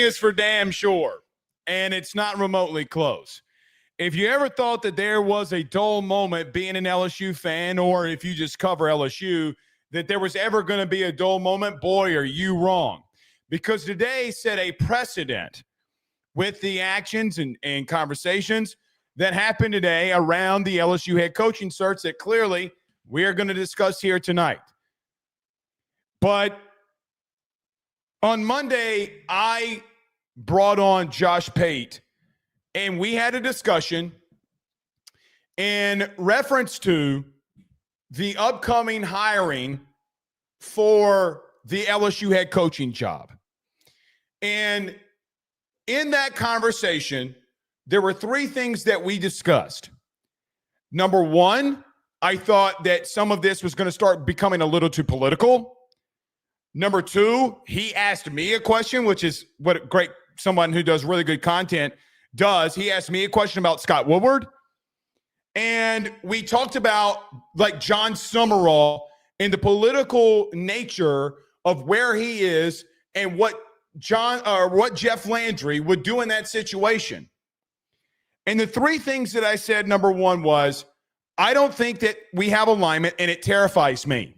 is for damn sure, and it's not remotely close. If you ever thought that there was a dull moment being an LSU fan, or if you just cover LSU, that there was ever going to be a dull moment, boy, are you wrong. Because today set a precedent with the actions and conversations that happened today around the LSU head coaching search that clearly we are going to discuss here tonight. But on Monday, I brought on Josh Pate, and we had a discussion in reference to the upcoming hiring for the LSU head coaching job. And in that conversation, there were three things that we discussed. Number one, I thought that some of this was going to start becoming a little too political. Number two, he asked me a question, which is what someone who does really good content does. He asked me a question about Scott Woodward. And we talked about like John Summerall and the political nature of where he is and what Jeff Landry would do in that situation. And the three things that I said, number one was, I don't think that we have alignment, and it terrifies me.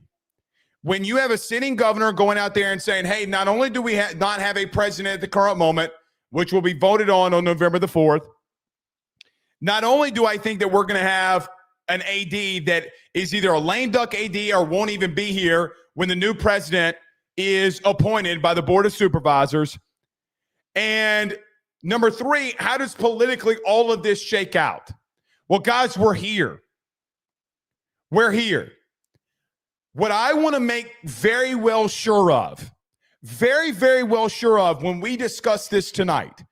When you have a sitting governor going out there and saying, hey, not only do we not have a president at the current moment, which will be voted on November the 4th, not only do I think that we're going to have an AD that is either a lame duck AD or won't even be here when the new president is appointed by the Board of Supervisors. And number three, how does politically all of this shake out? Well, guys, we're here. We're here. What I want to make very well sure of, very, very well sure of when we discuss this tonight,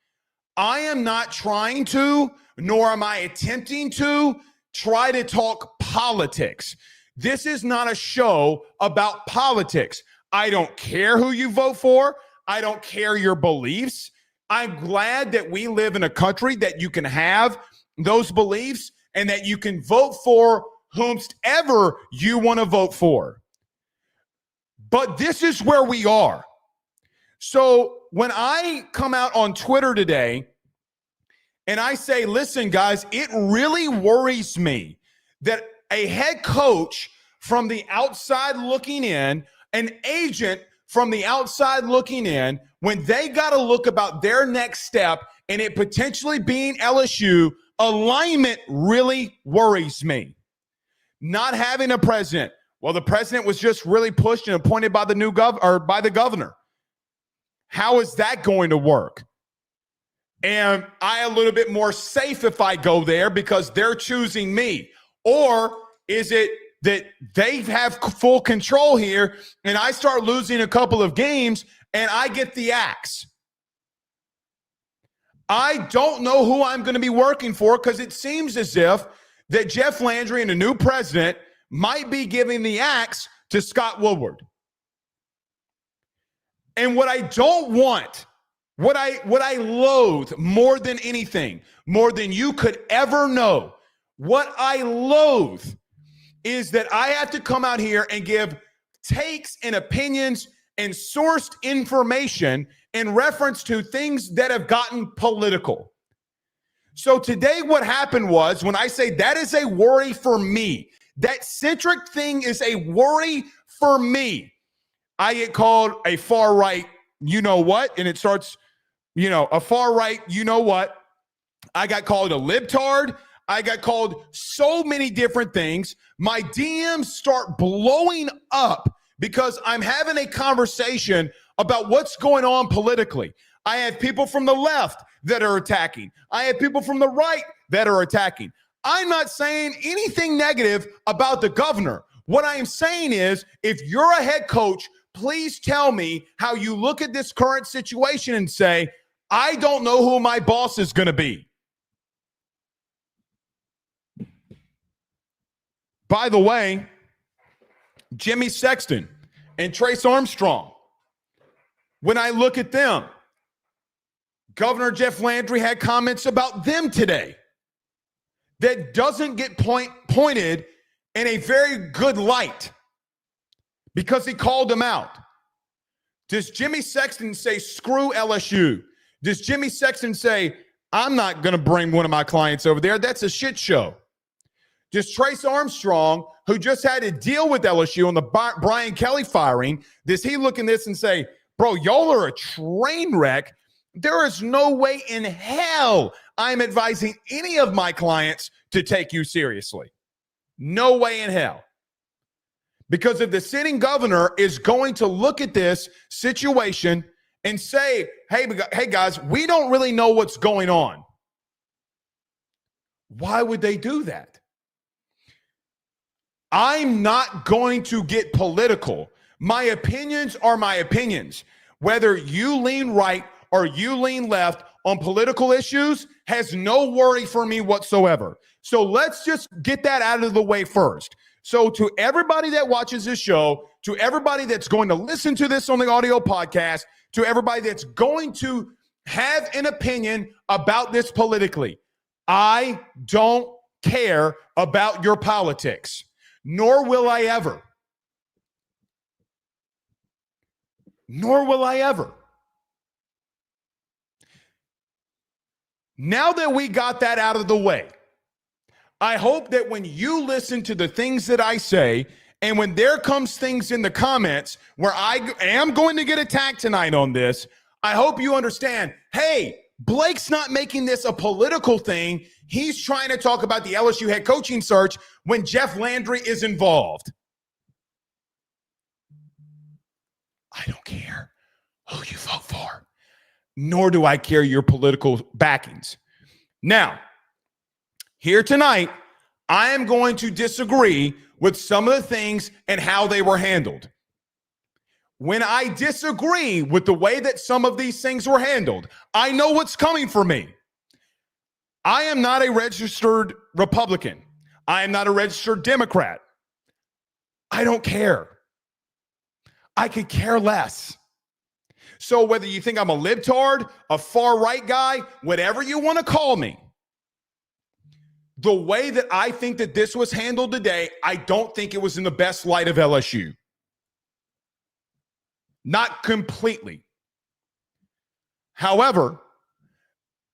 I am not trying to, nor am I attempting to try to talk politics. This is not a show about politics. I don't care who you vote for. I don't care your beliefs. I'm glad that we live in a country that you can have those beliefs and that you can vote for whomsoever you want to vote for. But this is where we are. So when I come out on Twitter today and I say, listen, guys, it really worries me that a head coach from the outside looking in, an agent from the outside looking in, when they got to look about their next step and it potentially being LSU, alignment really worries me. Not having a president. Well, the president was just really pushed and appointed by the by the governor. How is that going to work? Am I a little bit more safe if I go there because they're choosing me? Or is it that they have full control here and I start losing a couple of games and I get the axe? I don't know who I'm going to be working for because it seems as if that Jeff Landry and the new president might be giving the axe to Scott Woodward. And what I don't want, what I loathe more than anything, more than you could ever know, what I loathe is that I have to come out here and give takes and opinions and sourced information in reference to things that have gotten political. So today what happened was, when I say that is a worry for me, that centric thing is a worry for me, I get called a far right, you know what, and it starts, a far right, you know what. I got called a libtard. I got called so many different things. My DMs start blowing up because I'm having a conversation about what's going on politically. I have people from the left that are attacking. I have people from the right that are attacking. I'm not saying anything negative about the governor. What I am saying is, if you're a head coach, please tell me how you look at this current situation and say, I don't know who my boss is going to be. By the way, Jimmy Sexton and Trace Armstrong, when I look at them, Governor Jeff Landry had comments about them today that doesn't get pointed in a very good light because he called them out. Does Jimmy Sexton say, screw LSU? Does Jimmy Sexton say, I'm not going to bring one of my clients over there? That's a shit show. Does Trace Armstrong, who just had to deal with LSU on the Brian Kelly firing, does he look in this and say, bro, y'all are a train wreck? There is no way in hell I'm advising any of my clients to take you seriously. No way in hell. Because if the sitting governor is going to look at this situation and say, hey guys, we don't really know what's going on. Why would they do that? I'm not going to get political. My opinions are my opinions. Whether you lean right or you lean left on political issues has no worry for me whatsoever. So let's just get that out of the way first. So to everybody that watches this show, to everybody that's going to listen to this on the audio podcast, to everybody that's going to have an opinion about this politically, I don't care about your politics, nor will I ever. Nor will I ever. Now that we got that out of the way, I hope that when you listen to the things that I say, and when there comes things in the comments where I am going to get attacked tonight on this, I hope you understand, hey, Blake's not making this a political thing. He's trying to talk about the LSU head coaching search when Jeff Landry is involved. I don't care who you vote for, nor do I care your political backings. Now, here tonight, I am going to disagree with some of the things and how they were handled. When I disagree with the way that some of these things were handled, I know what's coming for me. I am not a registered Republican. I am not a registered Democrat. I don't care. I could care less. So whether you think I'm a libtard, a far-right guy, whatever you want to call me, the way that I think that this was handled today, I don't think it was in the best light of LSU. Not completely. However,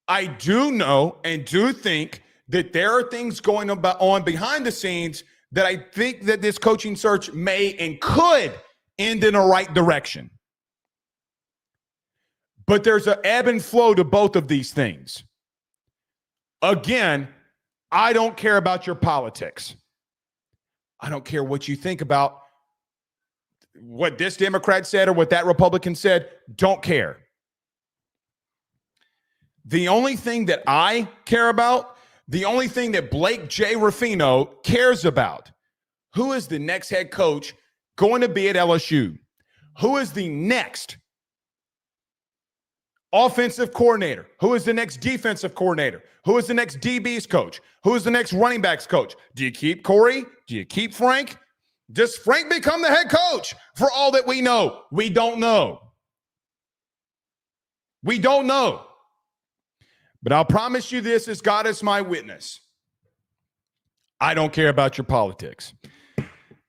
I do know and do think that there are things going on behind the scenes that I think that this coaching search may and could end in a right direction. But there's an ebb and flow to both of these things. Again, I don't care about your politics. I don't care what you think about what this Democrat said or what that Republican said. Don't care. The only thing that I care about, the only thing that Blake J. Ruffino cares about, who is the next head coach going to be at LSU? Who is the next offensive coordinator? Who is the next defensive coordinator? Who is the next DB's coach? Who is the next running backs coach? Do you keep Corey? Do you keep Frank? Does Frank become the head coach? For all that we know, we don't know. We don't know. But I'll promise you this, as God is my witness. I don't care about your politics.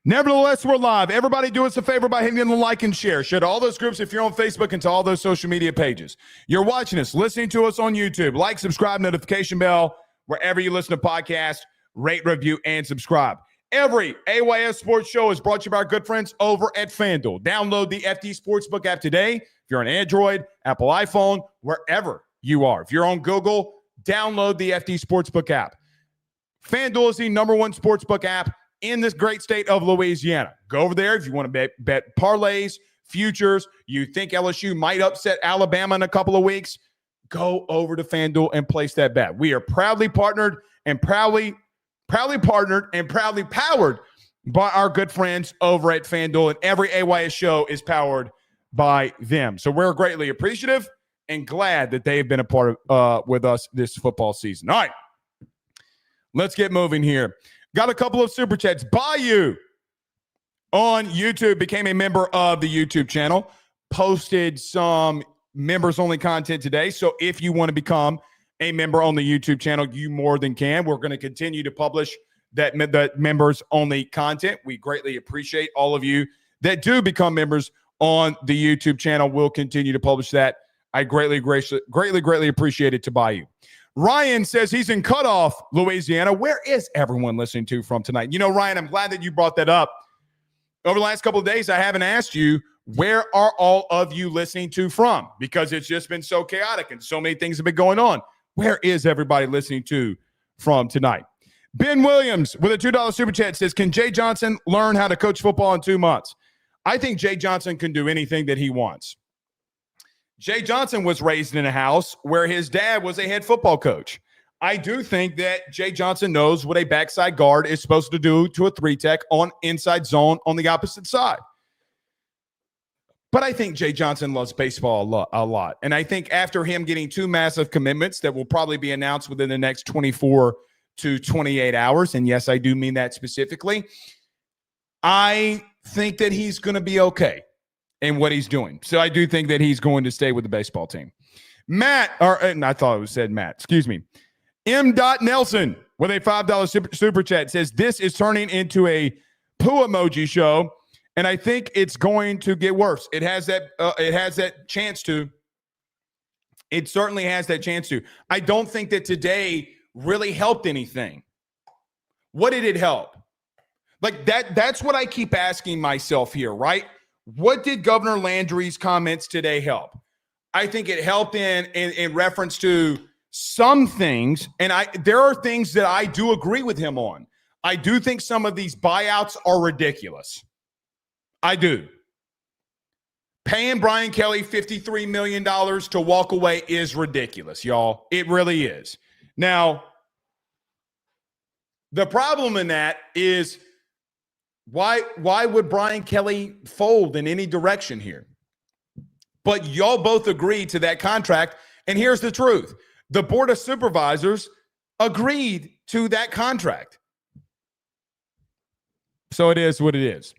Nevertheless, we're live. Everybody do us a favor by hitting the like and share. Share to all those groups if you're on Facebook and to all those social media pages. You're watching us, listening to us on YouTube. Like, subscribe, notification bell, wherever you listen to podcasts, rate, review, and subscribe. Every AYS Sports Show is brought to you by our good friends over at FanDuel. Download the FD Sportsbook app today. If you're on Android, Apple iPhone, wherever you are. If you're on Google, download the FD Sportsbook app. FanDuel is the #1 sportsbook app in this great state of Louisiana. Go over there if you want to bet parlays, futures. You think LSU might upset Alabama in a couple of weeks. Go over to FanDuel and place that bet. We are proudly partnered and proudly powered by our good friends over at FanDuel, and every AYS show is powered by them. So we're greatly appreciative and glad that they have been a part of with us this football season. All right, let's get moving here. Got a couple of super chats. Bayou on YouTube became a member of the YouTube channel, posted some members-only content today. So if you want to become a member on the YouTube channel, you more than can. We're going to continue to publish that members-only content. We greatly appreciate all of you that do become members on the YouTube channel. We'll continue to publish that. I greatly appreciate it to buy you. Ryan says he's in Cutoff, Louisiana. Where is everyone listening to from tonight? You know, Ryan, I'm glad that you brought that up. Over the last couple of days, I haven't asked you, where are all of you listening to from? Because it's just been so chaotic and so many things have been going on. Where is everybody listening to from tonight? Ben Williams with a $2 super chat says, can Jay Johnson learn how to coach football in 2 months? I think Jay Johnson can do anything that he wants. Jay Johnson was raised in a house where his dad was a head football coach. I do think that Jay Johnson knows what a backside guard is supposed to do to a 3-tech on inside zone on the opposite side. But I think Jay Johnson loves baseball a lot. And I think after him getting 2 massive commitments that will probably be announced within the next 24 to 28 hours, and yes, I do mean that specifically, I think that he's going to be okay in what he's doing. So I do think that he's going to stay with the baseball team. Matt, and I thought it said Matt, excuse me. M. Nelson with a $5 super chat says, this is turning into a poo emoji show, and I think it's going to get worse. It has that chance to. It certainly has that chance to. I don't think that today really helped anything. What did it help? Like that's what I keep asking myself here, right? What did Governor Landry's comments today help? I think it helped in reference to some things, and there are things that I do agree with him on. I do think some of these buyouts are ridiculous. I do. Paying Brian Kelly $53 million to walk away is ridiculous, y'all. It really is. Now, the problem in that is, why would Brian Kelly fold in any direction here? But y'all both agreed to that contract, and here's the truth. The Board of Supervisors agreed to that contract. So it is what it is.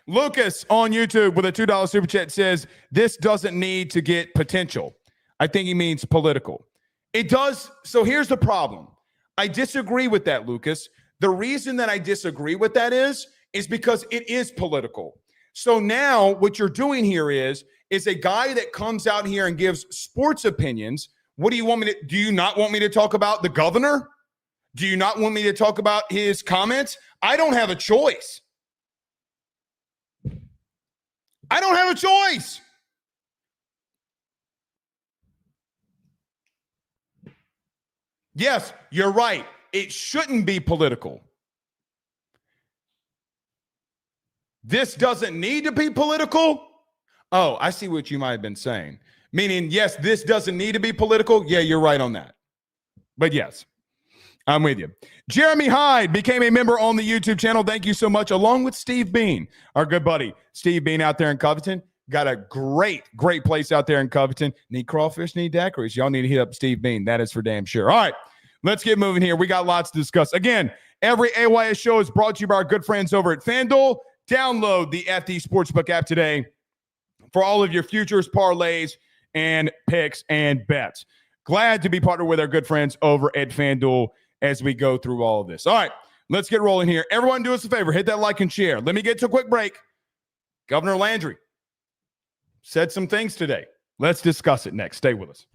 Lucas on YouTube with a $2 super chat says, this doesn't need to get potential. I think he means political. It does. So here's the problem. I disagree with that, Lucas. The reason that I disagree with that is because it is political. So now what you're doing here is a guy that comes out here and gives sports opinions. What do you want me to do? You not want me to talk about the governor? Do you not want me to talk about his comments? I don't have a choice. I don't have a choice. Yes, you're right. It shouldn't be political. This doesn't need to be political? Oh, I see what you might have been saying. Meaning, yes, this doesn't need to be political. Yeah, you're right on that. But yes, I'm with you. Jeremy Hyde became a member on the YouTube channel. Thank you so much. Along with Steve Bean, our good buddy. Steve Bean out there in Covington. Got a great place out there in Covington. Need crawfish, need daiquiris. Y'all need to hit up Steve Bean. That is for damn sure. All right, let's get moving here. We got lots to discuss. Again, every AYS show is brought to you by our good friends over at FanDuel. Download the FD Sportsbook app today for all of your futures, parlays, and picks and bets. Glad to be partnered with our good friends over at FanDuel as we go through all of this. All right, let's get rolling here. Everyone do us a favor. Hit that like and share. Let me get to a quick break. Governor Landry said some things today. Let's discuss it next. Stay with us.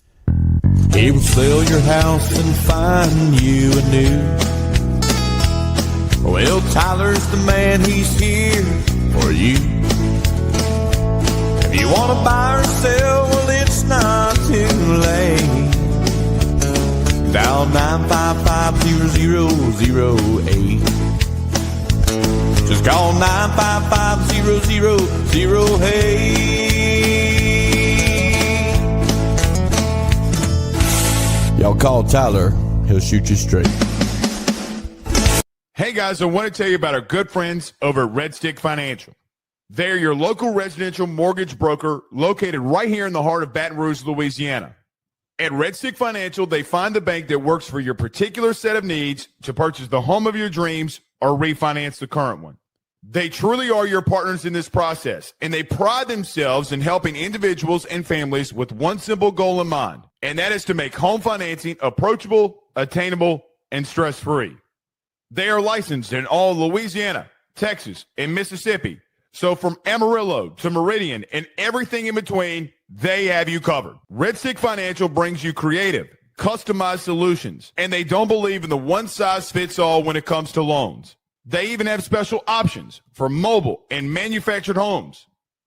He will sell your house and find you a new. Well, Tyler's the man, he's here for you. If you want to buy or sell, well, it's not too late. Dial 955-0008. Just call 955-0008. Y'all call Tyler, he'll shoot you straight. Hey guys, I want to tell you about our good friends over at Red Stick Financial. They're your local residential mortgage broker located right here in the heart of Baton Rouge, Louisiana. At Red Stick Financial, they find the bank that works for your particular set of needs to purchase the home of your dreams or refinance the current one. They truly are your partners in this process, and they pride themselves in helping individuals and families with one simple goal in mind, and that is to make home financing approachable, attainable, and stress-free. They are licensed in all Louisiana, Texas, and Mississippi. So from Amarillo to Meridian and everything in between, they have you covered. Red Stick Financial brings you creative, customized solutions, and they don't believe in the one-size-fits-all when it comes to loans. They even have special options for mobile and manufactured homes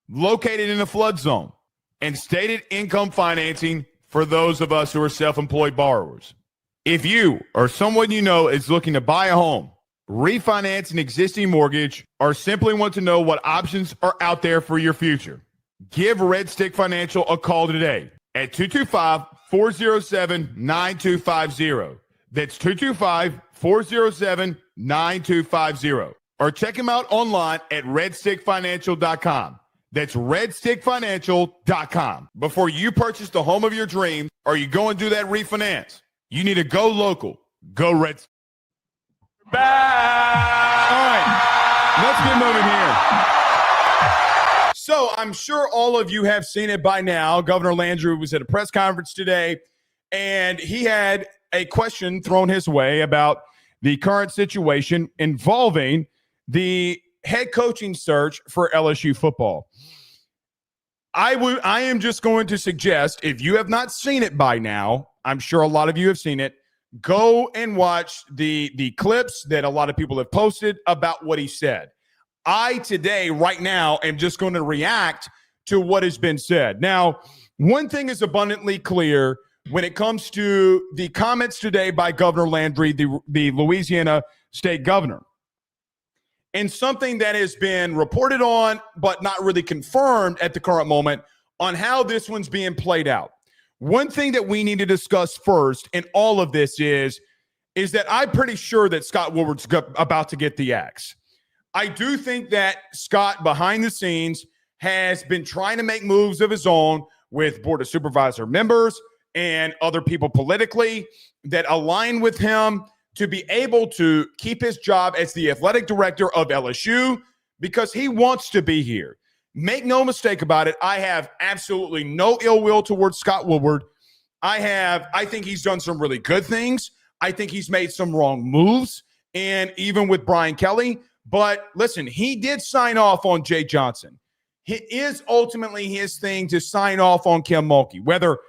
located in a flood zone and stated income financing for those of us who are self-employed borrowers. If you or someone you know is looking to buy a home, refinance an existing mortgage, or simply want to know what options are out there for your future, give Red Stick Financial a call today at 225-407-9250. That's 225-407-9250. Or check them out online at redstickfinancial.com. That's redstickfinancial.com. Before you purchase the home of your dreams or you go and do that refinance, you need to go local. Go Red Stick. Back. All right, let's get moving here. So I'm sure all of you have seen it by now. Governor Landry was at a press conference today, and he had a question thrown his way about the current situation involving the head coaching search for LSU football. I am just going to suggest, if you have not seen it by now, I'm sure a lot of you have seen it, go and watch the clips that a lot of people have posted about what he said. I today, right now, am just going to react to what has been said. Now, one thing is abundantly clear when it comes to the comments today by Governor Landry, the Louisiana state governor, and something that has been reported on but not really confirmed at the current moment on how this one's being played out. One thing that we need to discuss first in all of this is that I'm pretty sure that Scott Woodward's about to get the axe. I do think that Scott, behind the scenes, has been trying to make moves of his own with Board of Supervisor members and other people politically that align with him to be able to keep his job as the athletic director of LSU because he wants to be here. Make no mistake about it, I have absolutely no ill will towards Scott Woodward. I think he's done some really good things. I think he's made some wrong moves, and even with Brian Kelly. But listen, he did sign off on Jay Johnson. It is ultimately his thing to sign off on Kim Mulkey, whether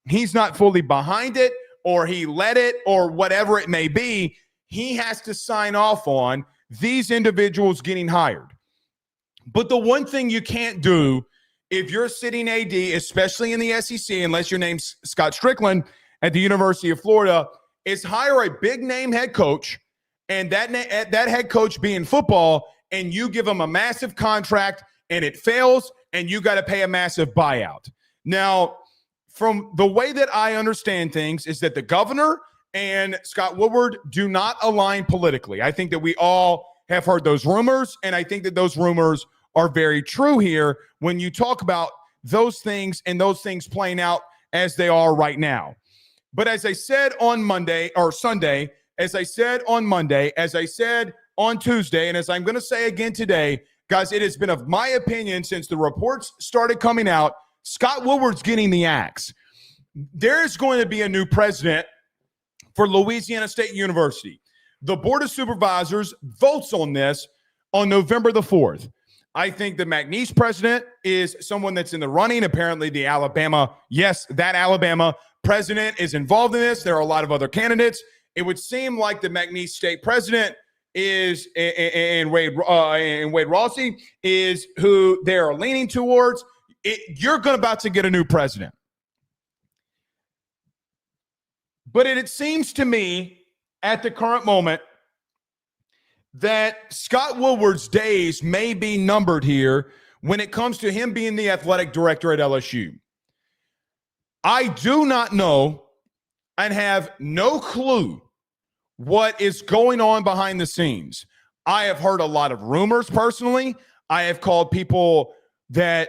he's not fully behind it or he led it or whatever it may be. He has to sign off on these individuals getting hired. But the one thing you can't do if you're sitting AD, especially in the SEC, unless your name's Scott Strickland at the University of Florida, is hire a big name head coach, and that head coach being football, and you give him a massive contract and it fails and you got to pay a massive buyout. Now, from the way that I understand things is that the governor and Scott Woodward do not align politically. I think that we all have heard those rumors, and I think that those rumors are very true here when you talk about those things and those things playing out as they are right now. But as I said on Monday or Sunday, as I said on Monday, as I said on Tuesday, and as I'm going to say again today, guys, it has been of my opinion since the reports started coming out, Scott Woodward's getting the axe. There's going to be a new president for Louisiana State University. The Board of Supervisors votes on this on November the 4th. I think the McNeese president is someone that's in the running. Apparently the Alabama president is involved in this. There are a lot of other candidates. It would seem like the McNeese state president is, and Wade Rossi is who they're leaning towards. You're about to get a new president. But it seems to me at the current moment that Scott Woodward's days may be numbered here when it comes to him being the athletic director at LSU. I do not know and have no clue what is going on behind the scenes. I have heard a lot of rumors personally. I have called people that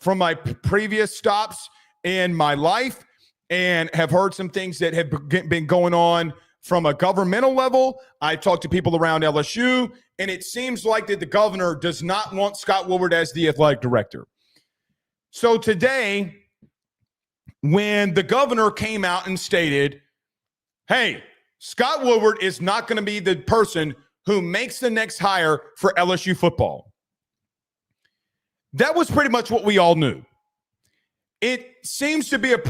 from my previous stops in my life and have heard some things that have been going on from a governmental level. I talked to people around LSU, and it seems like that the governor does not want Scott Woodward as the athletic director. So today, when the governor came out and stated, hey, Scott Woodward is not going to be the person who makes the next hire for LSU football. That was pretty much what we all knew. it seems to be a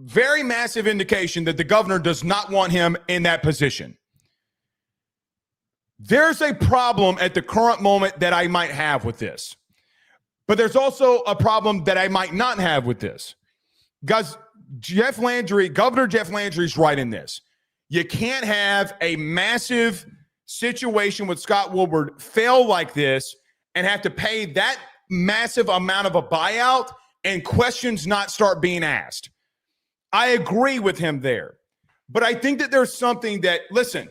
very massive indication that the governor does not want him in that position. There's a problem at the current moment that I might have with this, but there's also a problem that I might not have with this. Guys, Governor Jeff Landry's right in this. You can't have a massive situation with Scott Woodward fail like this and have to pay that massive amount of a buyout and questions not start being asked. I agree with him there. But I think that there's something that, listen,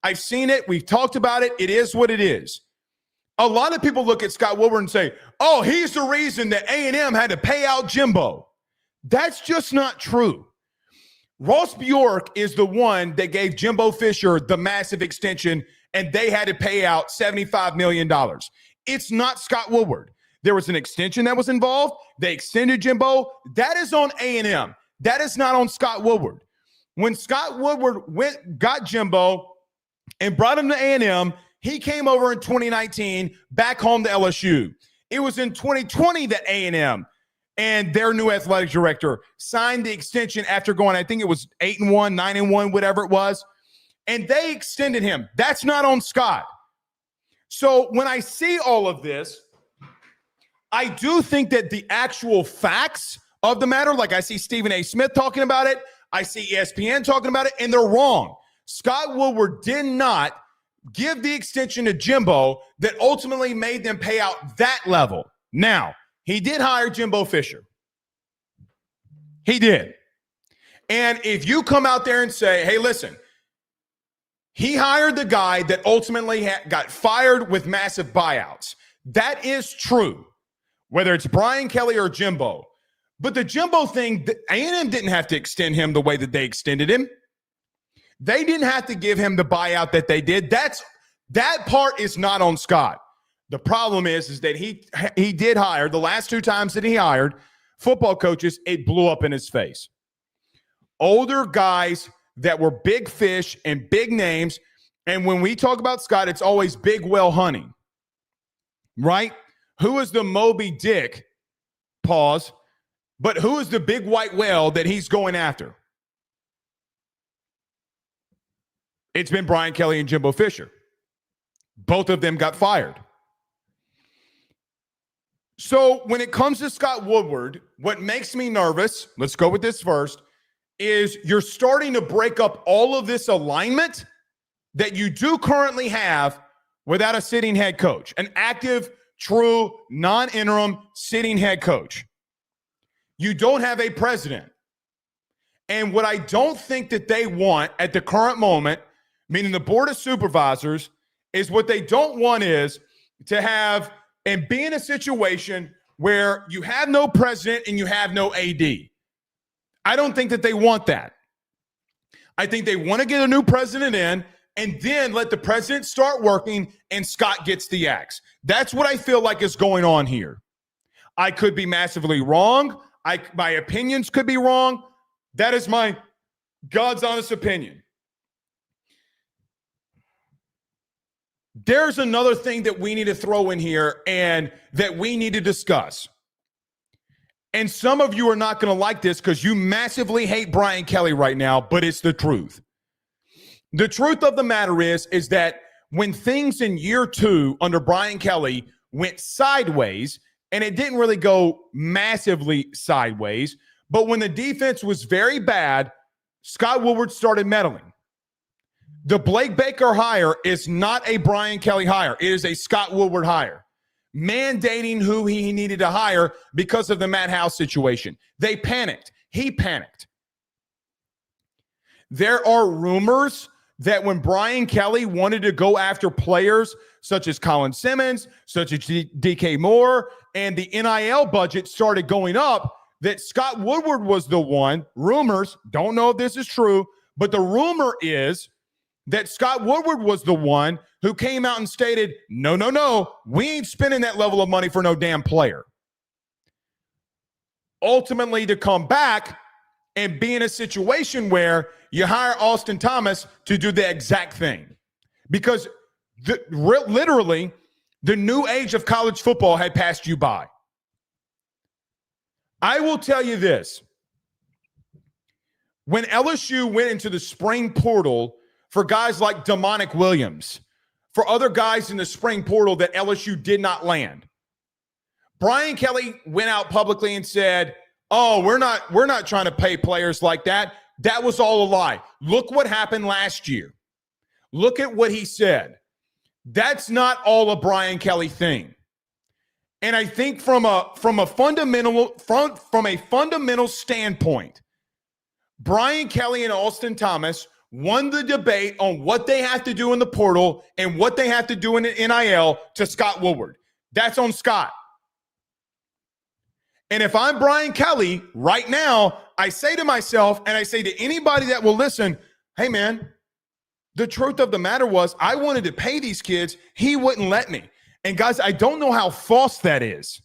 I've seen it. We've talked about it. It is what it is. A lot of people look at Scott Woodward and say, oh, he's the reason that A&M had to pay out Jimbo. That's just not true. Ross Bjork is the one that gave Jimbo Fisher the massive extension, and they had to pay out $75 million. It's not Scott Woodward. There was an extension that was involved. They extended Jimbo. That is on A&M. That is not on Scott Woodward. When Scott Woodward got Jimbo and brought him to A&M, he came over in 2019 back home to LSU. It was in 2020 that A&M and their new athletic director signed the extension after going, I think it was 8-1, 9-1, whatever it was, and they extended him. That's not on Scott. So when I see all of this, I do think that the actual facts of the matter, like I see Stephen A. Smith talking about it, I see ESPN talking about it, and they're wrong. Scott Woodward did not give the extension to Jimbo that ultimately made them pay out that level. Now, he did hire Jimbo Fisher. He did. And if you come out there and say, hey, listen, he hired the guy that ultimately got fired with massive buyouts. That is true, whether it's Brian Kelly or Jimbo. But the Jimbo thing, A&M didn't have to extend him the way that they extended him. They didn't have to give him the buyout that they did. That part is not on Scott. The problem is that he did hire, the last two times that he hired football coaches, it blew up in his face. Older guys that were big fish and big names. And when we talk about Scott, it's always big whale hunting, right? Who is the Moby Dick? Pause. But who is the big white whale that he's going after? It's been Brian Kelly and Jimbo Fisher. Both of them got fired. So when it comes to Scott Woodward, what makes me nervous, let's go with this first, is you're starting to break up all of this alignment that you do currently have without a sitting head coach, an active, true, non-interim sitting head coach. You don't have a president. And what I don't think that they want at the current moment, meaning the Board of Supervisors, is what they don't want is to have and be in a situation where you have no president and you have no AD. I don't think that they want that. I think they want to get a new president in and then let the president start working and Scott gets the axe. That's what I feel like is going on here. I could be massively wrong. My opinions could be wrong. That is my God's honest opinion. There's another thing that we need to throw in here and that we need to discuss. And some of you are not going to like this because you massively hate Brian Kelly right now, but it's the truth. The truth of the matter is that when things in year 2 under Brian Kelly went sideways, and it didn't really go massively sideways, but when the defense was very bad, Scott Woodward started meddling. The Blake Baker hire is not a Brian Kelly hire. It is a Scott Woodward hire, mandating who he needed to hire because of the Matt House situation. They panicked. He panicked. There are rumors that when Brian Kelly wanted to go after players such as Colin Simmons, such as DK Moore, and the NIL budget started going up, that Scott Woodward was the one, rumors, don't know if this is true, but the rumor is that Scott Woodward was the one who came out and stated, no, we ain't spending that level of money for no damn player. Ultimately, to come back and be in a situation where you hire Austin Thomas to do the exact thing. Because literally, the new age of college football had passed you by. I will tell you this. When LSU went into the spring portal for guys like Demonic Williams, for other guys in the spring portal that LSU did not land, Brian Kelly went out publicly and said, "Oh, we're not trying to pay players like that. That was all a lie. Look what happened last year. Look at what he said." That's not all a Brian Kelly thing. And I think from a fundamental standpoint, Brian Kelly and Austin Thomas won the debate on what they have to do in the portal and what they have to do in the NIL to Scott Woodward. That's on Scott. And if I'm Brian Kelly right now, I say to myself, and I say to anybody that will listen, hey, man, the truth of the matter was I wanted to pay these kids. He wouldn't let me. And guys, I don't know how false that is.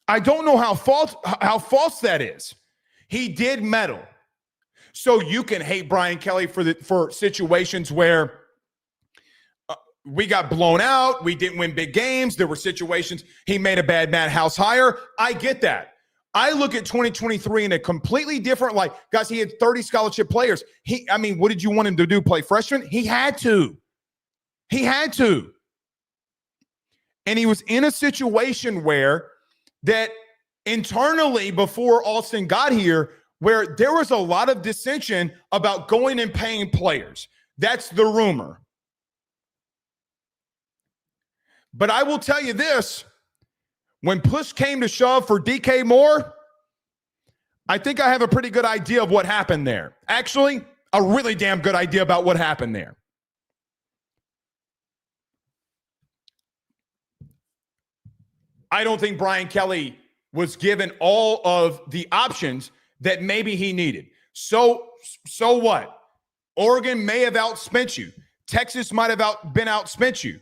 I don't know how false that is. He did meddle. So you can hate Brian Kelly for situations where we got blown out. We didn't win big games. There were situations he made a bad house hire. I get that. I look at 2023 in a completely different light. Guys, he had 30 scholarship players. What did you want him to do? Play freshman? He had to. He had to. And he was in a situation where that internally before Austin got here, where there was a lot of dissension about going and paying players. That's the rumor. But I will tell you this, when push came to shove for DK Moore, I think I have a pretty good idea of what happened there. Actually, a really damn good idea about what happened there. I don't think Brian Kelly was given all of the options that maybe he needed. So what? Oregon may have outspent you. Texas might have been outspent you.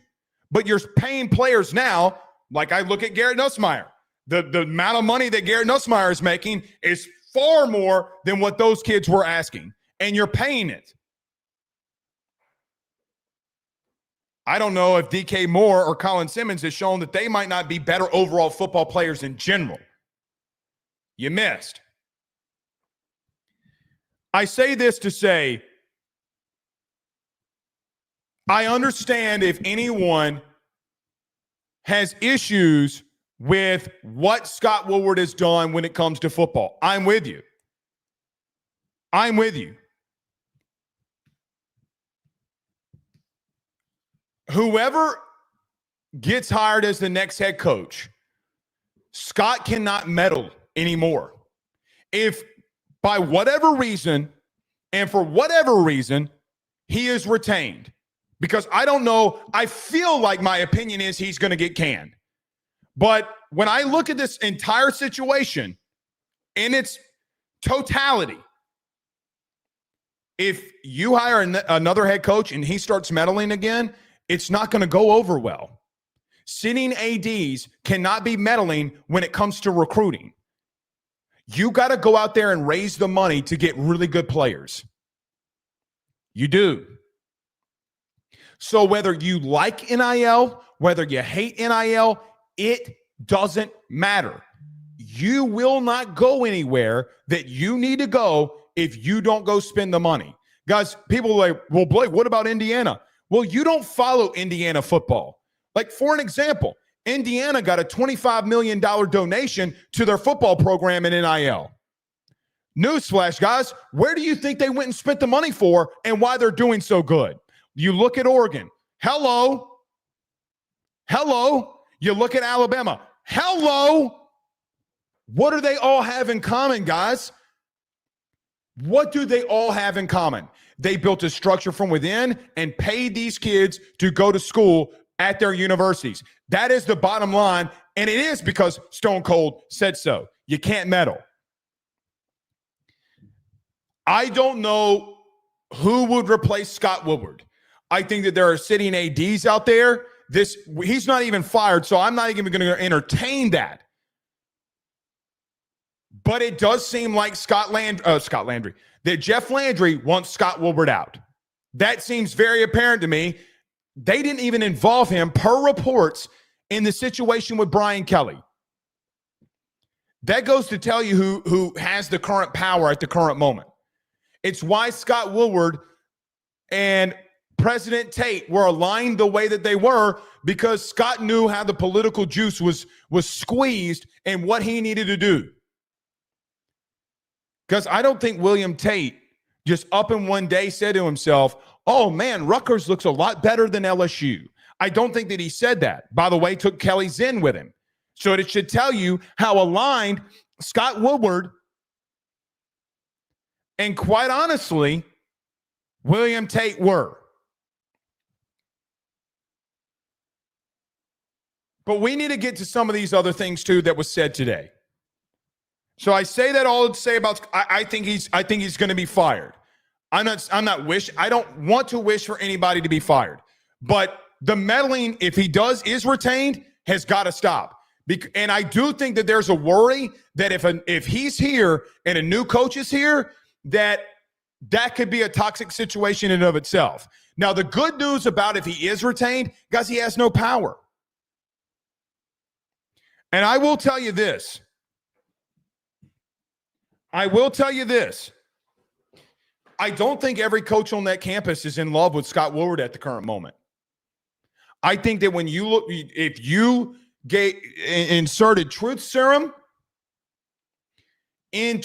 But you're paying players now, like I look at Garrett Nussmeier. The amount of money that Garrett Nussmeier is making is far more than what those kids were asking. And you're paying it. I don't know if DK Moore or Colin Simmons has shown that they might not be better overall football players in general. You missed. I say this to say, I understand if anyone has issues with what Scott Woodward has done when it comes to football. I'm with you. I'm with you. Whoever gets hired as the next head coach, Scott cannot meddle anymore. If by whatever reason and for whatever reason he is retained, because I don't know, I feel like my opinion is he's going to get canned. But when I look at this entire situation in its totality, if you hire another head coach and he starts meddling again, it's not going to go over well. Sitting ADs cannot be meddling when it comes to recruiting. You got to go out there and raise the money to get really good players. You do. So whether you like NIL, whether you hate NIL, it doesn't matter. You will not go anywhere that you need to go if you don't go spend the money. Guys, people are like, well, Blake, what about Indiana? Well, you don't follow Indiana football. Like, for an example, Indiana got a $25 million donation to their football program in NIL. Newsflash, guys, where do you think they went and spent the money for and why they're doing so good? You look at Oregon. Hello. You look at Alabama. Hello. What do they all have in common, guys? What do they all have in common? They built a structure from within and paid these kids to go to school at their universities. That is the bottom line, and it is because Stone Cold said so. You can't meddle. I don't know who would replace Scott Woodward. I think that there are sitting ADs out there. He's not even fired, so I'm not even going to entertain that. But it does seem like that Jeff Landry wants Scott Woodward out. That seems very apparent to me. They didn't even involve him, per reports, in the situation with Brian Kelly. That goes to tell you who has the current power at the current moment. It's why Scott Woodward and President Tate were aligned the way that they were, because Scott knew how the political juice was squeezed and what he needed to do. Because I don't think William Tate just up in one day said to himself, oh man, Rutgers looks a lot better than LSU. I don't think that he said that. By the way, took Kelly Zinn with him. So it should tell you how aligned Scott Woodward and, quite honestly, William Tate were. But we need to get to some of these other things too that was said today. So I say that all to say about I think he's going to be fired. I don't want to wish for anybody to be fired. But the meddling, if he is retained, has got to stop. And I do think that there's a worry that if he's here and a new coach is here, that could be a toxic situation in and of itself. Now, the good news about if he is retained, guys, he has no power. And I will tell you this. I don't think every coach on that campus is in love with Scott Woodward at the current moment. I think that when you look, if you inserted truth serum in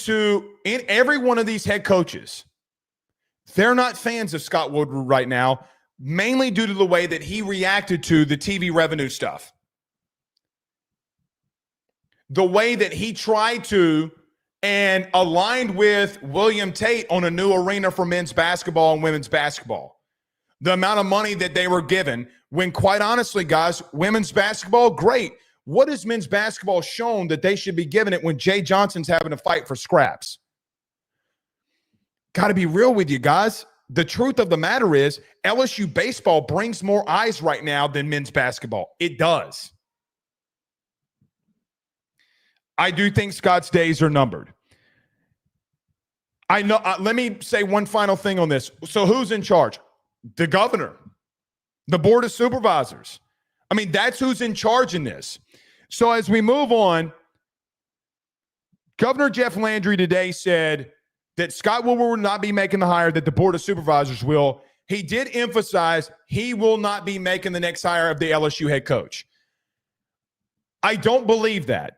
every one of these head coaches, they're not fans of Scott Woodward right now, mainly due to the way that he reacted to the TV revenue stuff. The way that he tried to and aligned with William Tate on a new arena for men's basketball and women's basketball. The amount of money that they were given, when quite honestly, guys, women's basketball, great. What has men's basketball shown that they should be giving it when Jay Johnson's having to fight for scraps? Got to be real with you guys. The truth of the matter is LSU baseball brings more eyes right now than men's basketball. It does. I do think Scott's days are numbered. I know. Let me say one final thing on this. So who's in charge? The governor, the board of supervisors. I mean, that's who's in charge in this. So as we move on, Governor Jeff Landry today said that Scott Woodward will not be making the hire, that the board of supervisors will. He did emphasize he will not be making the next hire of the LSU head coach. I don't believe that.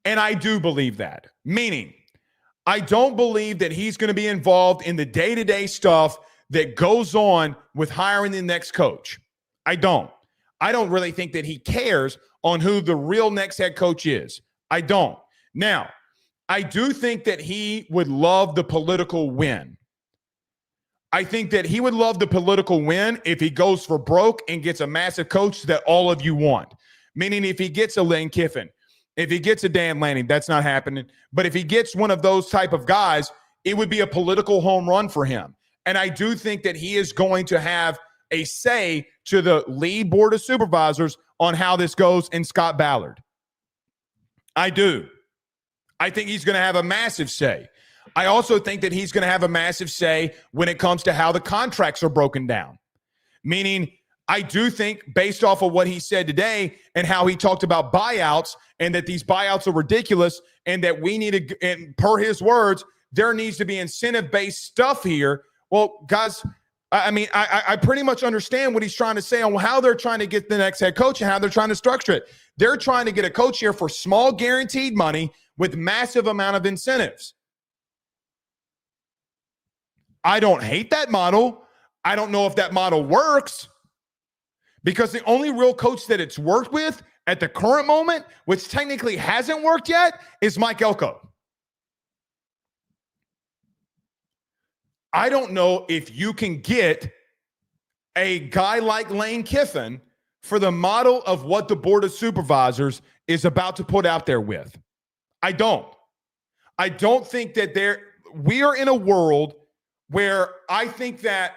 And I do believe that. Meaning, I don't believe that he's going to be involved in the day-to-day stuff that goes on with hiring the next coach. I don't really think that he cares on who the real next head coach is. I don't. Now, I do think that he would love the political win. I think that he would love the political win if he goes for broke and gets a massive coach that all of you want. Meaning if he gets a Lane Kiffin, if he gets a Dan Lanning, that's not happening. But if he gets one of those type of guys, it would be a political home run for him. And I do think that he is going to have a say to the lead board of supervisors on how this goes in Scott Ballard. I do. I think he's going to have a massive say. I also think that he's going to have a massive say when it comes to how the contracts are broken down. Meaning, I do think, based off of what he said today and how he talked about buyouts and that these buyouts are ridiculous and that we need to, and per his words, there needs to be incentive-based stuff here. Well, guys, I mean, I pretty much understand what he's trying to say on how they're trying to get the next head coach and how they're trying to structure it. They're trying to get a coach here for small guaranteed money with massive amount of incentives. I don't hate that model. I don't know if that model works. Because the only real coach that it's worked with at the current moment, which technically hasn't worked yet, is Mike Elko. I don't know if you can get a guy like Lane Kiffin for the model of what the board of supervisors is about to put out there with. I don't think that we are in a world where I think that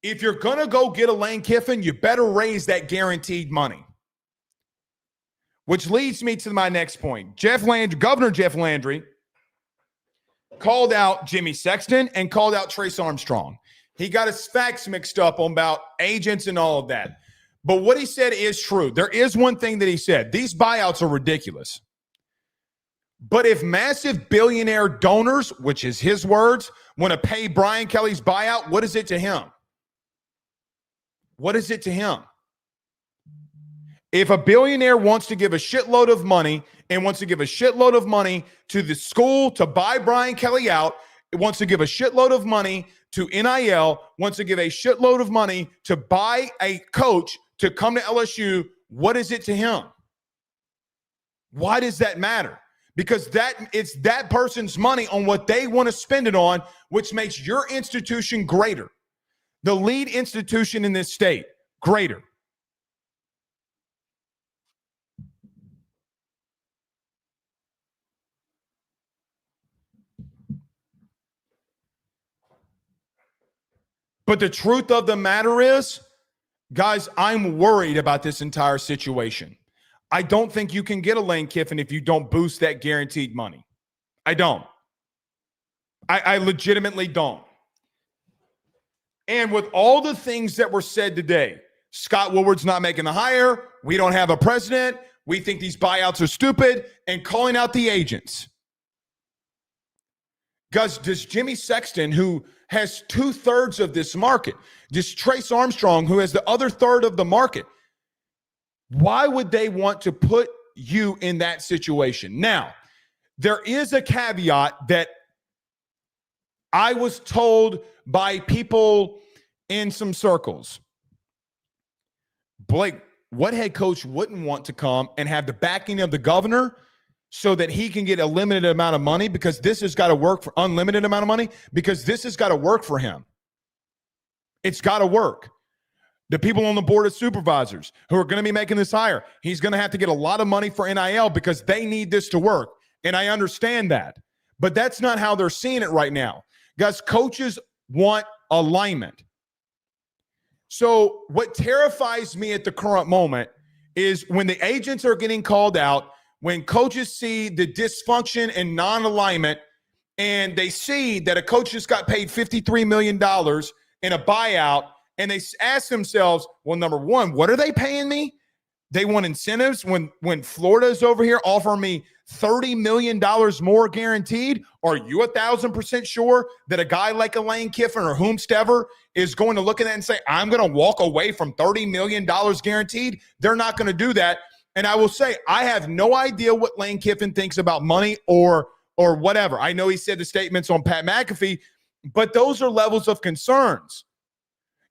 if you're going to go get a Lane Kiffin, you better raise that guaranteed money. Which leads me to my next point. Governor Jeff Landry called out Jimmy Sexton and called out Trace Armstrong. He got his facts mixed up on about agents and all of that. But what he said is true. There is one thing that he said. These buyouts are ridiculous. But if massive billionaire donors, which is his words, want to pay Brian Kelly's buyout, what is it to him? What is it to him? If a billionaire wants to give a shitload of money and wants to give a shitload of money to the school to buy Brian Kelly out, it wants to give a shitload of money to NIL, wants to give a shitload of money to buy a coach to come to LSU, what is it to him? Why does that matter? Because it's that person's money on what they want to spend it on, which makes your institution greater. The lead institution in this state, greater. But the truth of the matter is, guys, I'm worried about this entire situation. I don't think you can get a Lane Kiffin if you don't boost that guaranteed money. I don't. I legitimately don't. And with all the things that were said today, Scott Woodward's not making the hire, we don't have a president, we think these buyouts are stupid, and calling out the agents. Guys, does Jimmy Sexton, who has 2/3 of this market, does Trace Armstrong, who has the other third of the market, why would they want to put you in that situation? Now, there is a caveat that I was told by people in some circles. Blake, what head coach wouldn't want to come and have the backing of the governor so that he can get a limited amount of money, because this has got to work for unlimited amount of money, because this has got to work for him. It's got to work. The people on the board of supervisors who are going to be making this hire, he's going to have to get a lot of money for NIL because they need this to work. And I understand that. But that's not how they're seeing it right now. Guys, coaches want alignment. So what terrifies me at the current moment is when the agents are getting called out, when coaches see the dysfunction and non-alignment, and they see that a coach just got paid $53 million in a buyout, and they ask themselves, well, number one, what are they paying me? They want incentives when Florida is over here offering me $30 million more guaranteed. Are you 1,000% sure that a guy like a Lane Kiffin or whomstever is going to look at that and say, I'm going to walk away from $30 million guaranteed? They're not going to do that. And I will say, I have no idea what Lane Kiffin thinks about money or whatever. I know he said the statements on Pat McAfee, but those are levels of concerns.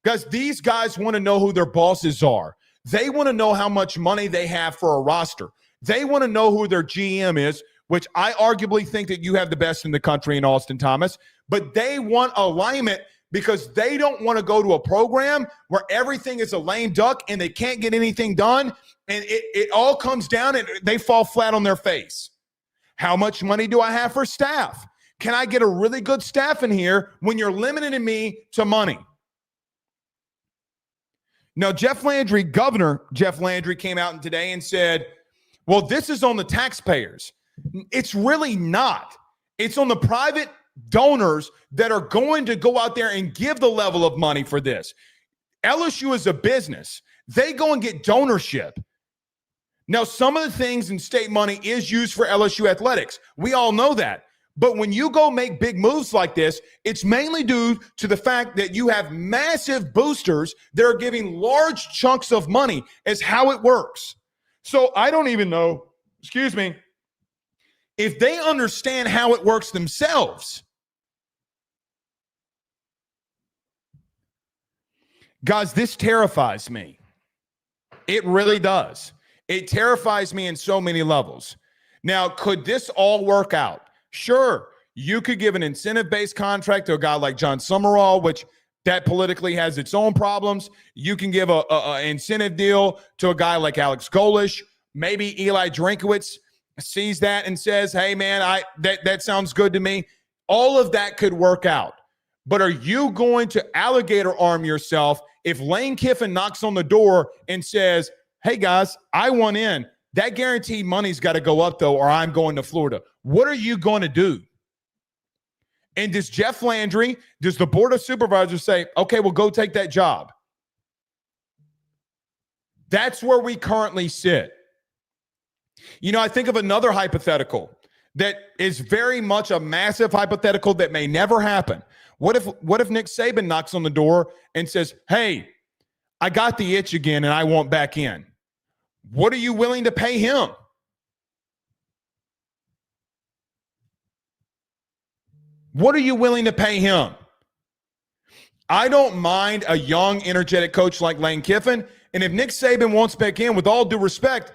Guys, these guys want to know who their bosses are. They want to know how much money they have for a roster. They want to know who their GM is, which I arguably think that you have the best in the country in Austin Thomas. But they want alignment because they don't want to go to a program where everything is a lame duck and they can't get anything done. And it all comes down and they fall flat on their face. How much money do I have for staff? Can I get a really good staff in here when you're limiting me to money? Now, Governor Jeff Landry came out today and said, well, this is on the taxpayers. It's really not. It's on the private donors that are going to go out there and give the level of money for this. LSU is a business. They go and get donorship. Now, some of the things in state money is used for LSU athletics. We all know that. But when you go make big moves like this, it's mainly due to the fact that you have massive boosters that are giving large chunks of money as how it works. So I don't even know, if they understand how it works themselves. Guys, this terrifies me. It really does. It terrifies me in so many levels. Now, could this all work out? Sure, you could give an incentive-based contract to a guy like John Summerall, which that politically has its own problems. You can give an incentive deal to a guy like Alex Golish. Maybe Eli Drinkowitz sees that and says, hey, man, that sounds good to me. All of that could work out. But are you going to alligator arm yourself if Lane Kiffin knocks on the door and says, hey, guys, I want in? That guaranteed money's got to go up, though, or I'm going to Florida. What are you going to do? And does Jeff Landry, does the board of supervisors say, okay, well, go take that job? That's where we currently sit. You know, I think of another hypothetical that is very much a massive hypothetical that may never happen. What if Nick Saban knocks on the door and says, hey, I got the itch again and I want back in? What are you willing to pay him? What are you willing to pay him? I don't mind a young, energetic coach like Lane Kiffin. And if Nick Saban wants back in, with all due respect,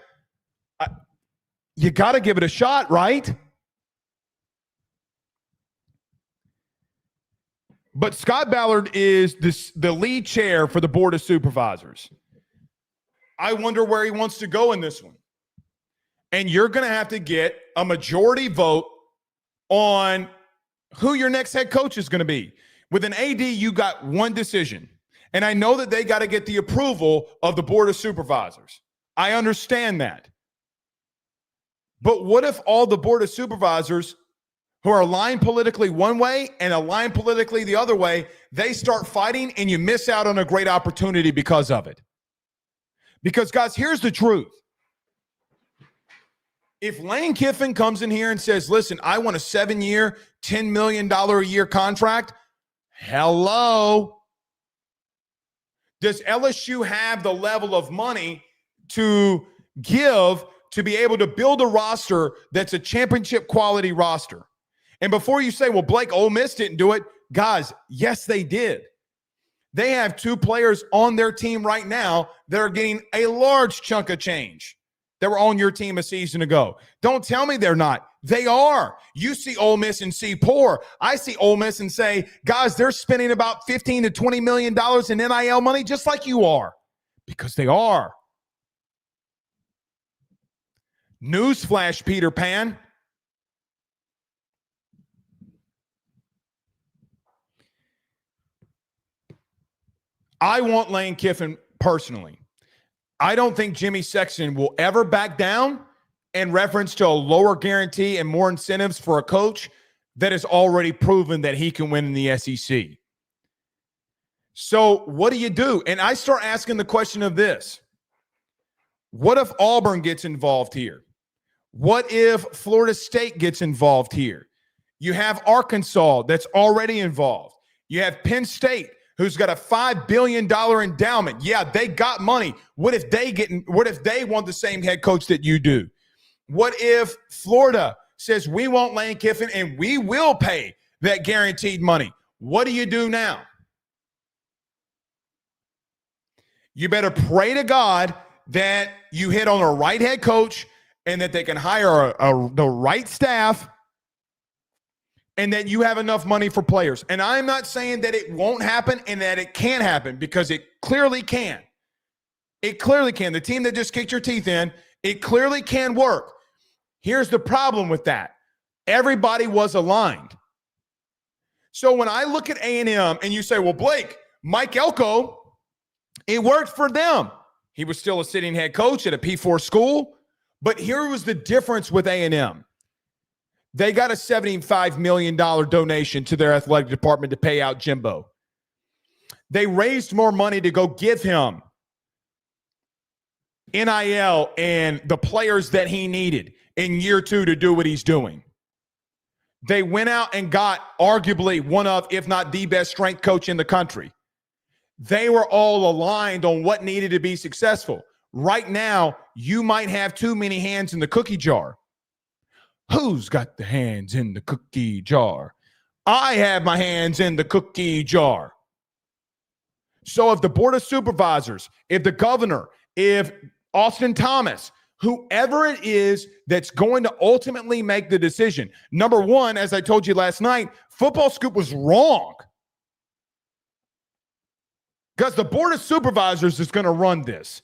you got to give it a shot, right? But Scott Ballard is the lead chair for the Board of Supervisors. I wonder where he wants to go in this one. And you're going to have to get a majority vote on who your next head coach is going to be. With an AD, you got one decision. And I know that they got to get the approval of the Board of Supervisors. I understand that. But what if all the Board of Supervisors who are aligned politically one way and aligned politically the other way, they start fighting and you miss out on a great opportunity because of it? Because, guys, here's the truth. If Lane Kiffin comes in here and says, listen, I want a 7-year, $10 million a year contract, hello. Does LSU have the level of money to give to be able to build a roster that's a championship quality roster? And before you say, well, Blake, Ole Miss didn't do it, guys, yes, they did. They have 2 players on their team right now that are getting a large chunk of change that were on your team a season ago. Don't tell me they're not. They are. You see Ole Miss and see poor. I see Ole Miss and say, guys, they're spending about $15 to $20 million in NIL money just like you are, because they are. Newsflash, Peter Pan. I want Lane Kiffin personally. I don't think Jimmy Sexton will ever back down in reference to a lower guarantee and more incentives for a coach that has already proven that he can win in the SEC. So what do you do? And I start asking the question of this. What if Auburn gets involved here? What if Florida State gets involved here? You have Arkansas that's already involved. You have Penn State, who's got a $5 billion endowment. Yeah, they got money. What if they want the same head coach that you do? What if Florida says, we want Lane Kiffin and we will pay that guaranteed money? What do you do now? You better pray to God that you hit on a right head coach and that they can hire the right staff and that you have enough money for players. And I'm not saying that it won't happen and that it can't happen, because it clearly can. It clearly can. The team that just kicked your teeth in, it clearly can work. Here's the problem with that. Everybody was aligned. So when I look at A&M and you say, well, Blake, Mike Elko, it worked for them. He was still a sitting head coach at a P4 school. But here was the difference with A&M. They got a $75 million donation to their athletic department to pay out Jimbo. They raised more money to go give him NIL and the players that he needed in year 2 to do what he's doing. They went out and got arguably one of, if not the best strength coach in the country. They were all aligned on what needed to be successful. Right now, you might have too many hands in the cookie jar. Who's got the hands in the cookie jar? I have my hands in the cookie jar. So if the Board of Supervisors, if the governor, if Austin Thomas, whoever it is that's going to ultimately make the decision, number one, as I told you last night, Football Scoop was wrong. Because the Board of Supervisors is going to run this.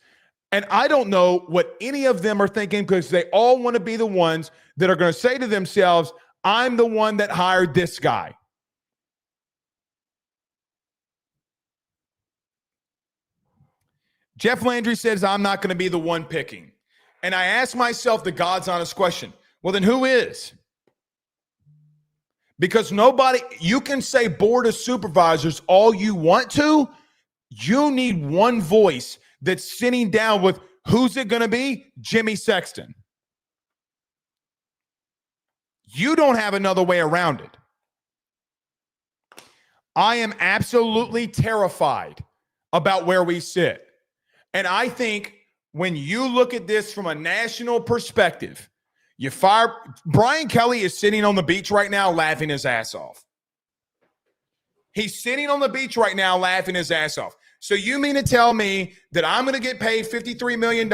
And I don't know what any of them are thinking, because they all want to be the ones that are going to say to themselves, I'm the one that hired this guy. Jeff Landry says, I'm not going to be the one picking. And I ask myself the God's honest question. Well, then who is? Because nobody, you can say Board of Supervisors all you want to. You need one voice that's sitting down with, who's it going to be? Jimmy Sexton. You don't have another way around it. I am absolutely terrified about where we sit. And I think when you look at this from a national perspective, Brian Kelly is sitting on the beach right now laughing his ass off. He's sitting on the beach right now laughing his ass off. So you mean to tell me that I'm going to get paid $53 million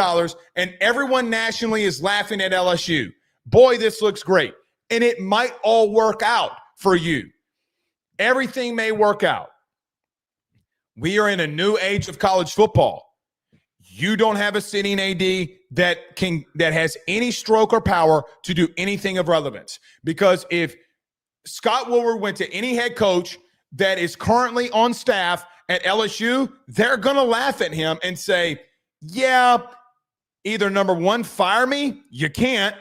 and everyone nationally is laughing at LSU? Boy, this looks great. And it might all work out for you. Everything may work out. We are in a new age of college football. You don't have a sitting AD that has any stroke or power to do anything of relevance. Because if Scott Woodward went to any head coach that is currently on staff at LSU, they're going to laugh at him and say, yeah, either number one, fire me, you can't.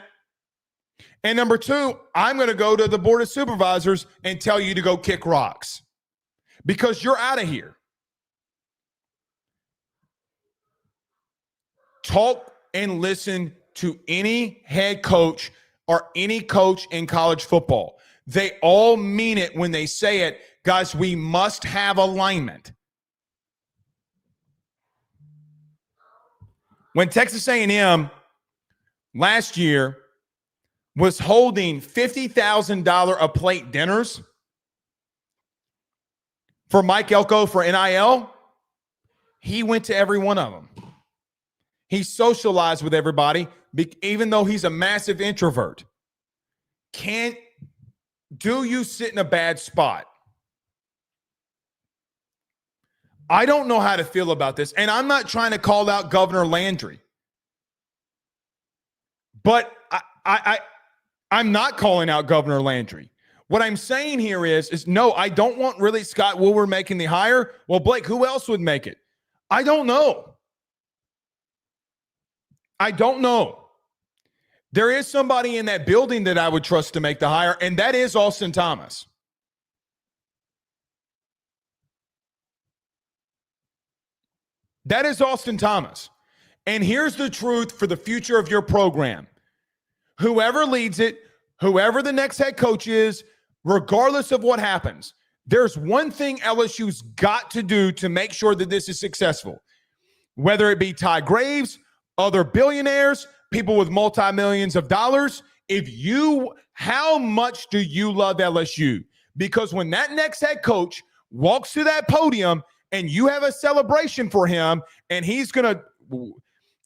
And number two, I'm going to go to the board of supervisors and tell you to go kick rocks because you're out of here. Talk and listen to any head coach or any coach in college football. They all mean it when they say it. Guys, we must have alignment. When Texas A&M last year was holding $50,000 a plate dinners for Mike Elko for NIL, he went to every one of them. He socialized with everybody, even though he's a massive introvert. Do you sit in a bad spot? I don't know how to feel about this, and I'm not trying to call out Governor Landry. But I'm not calling out Governor Landry. What I'm saying here is no, I don't want really Scott Woodward making the hire. Well, Blake, who else would make it? I don't know. I don't know. There is somebody in that building that I would trust to make the hire, and that is Austin Thomas. That is Austin Thomas. And here's the truth for the future of your program. Whoever leads it, whoever the next head coach is, regardless of what happens, there's one thing LSU's got to do to make sure that this is successful. Whether it be Ty Graves, other billionaires, people with multi-millions of dollars, how much do you love LSU? Because when that next head coach walks to that podium and you have a celebration for him and he's going to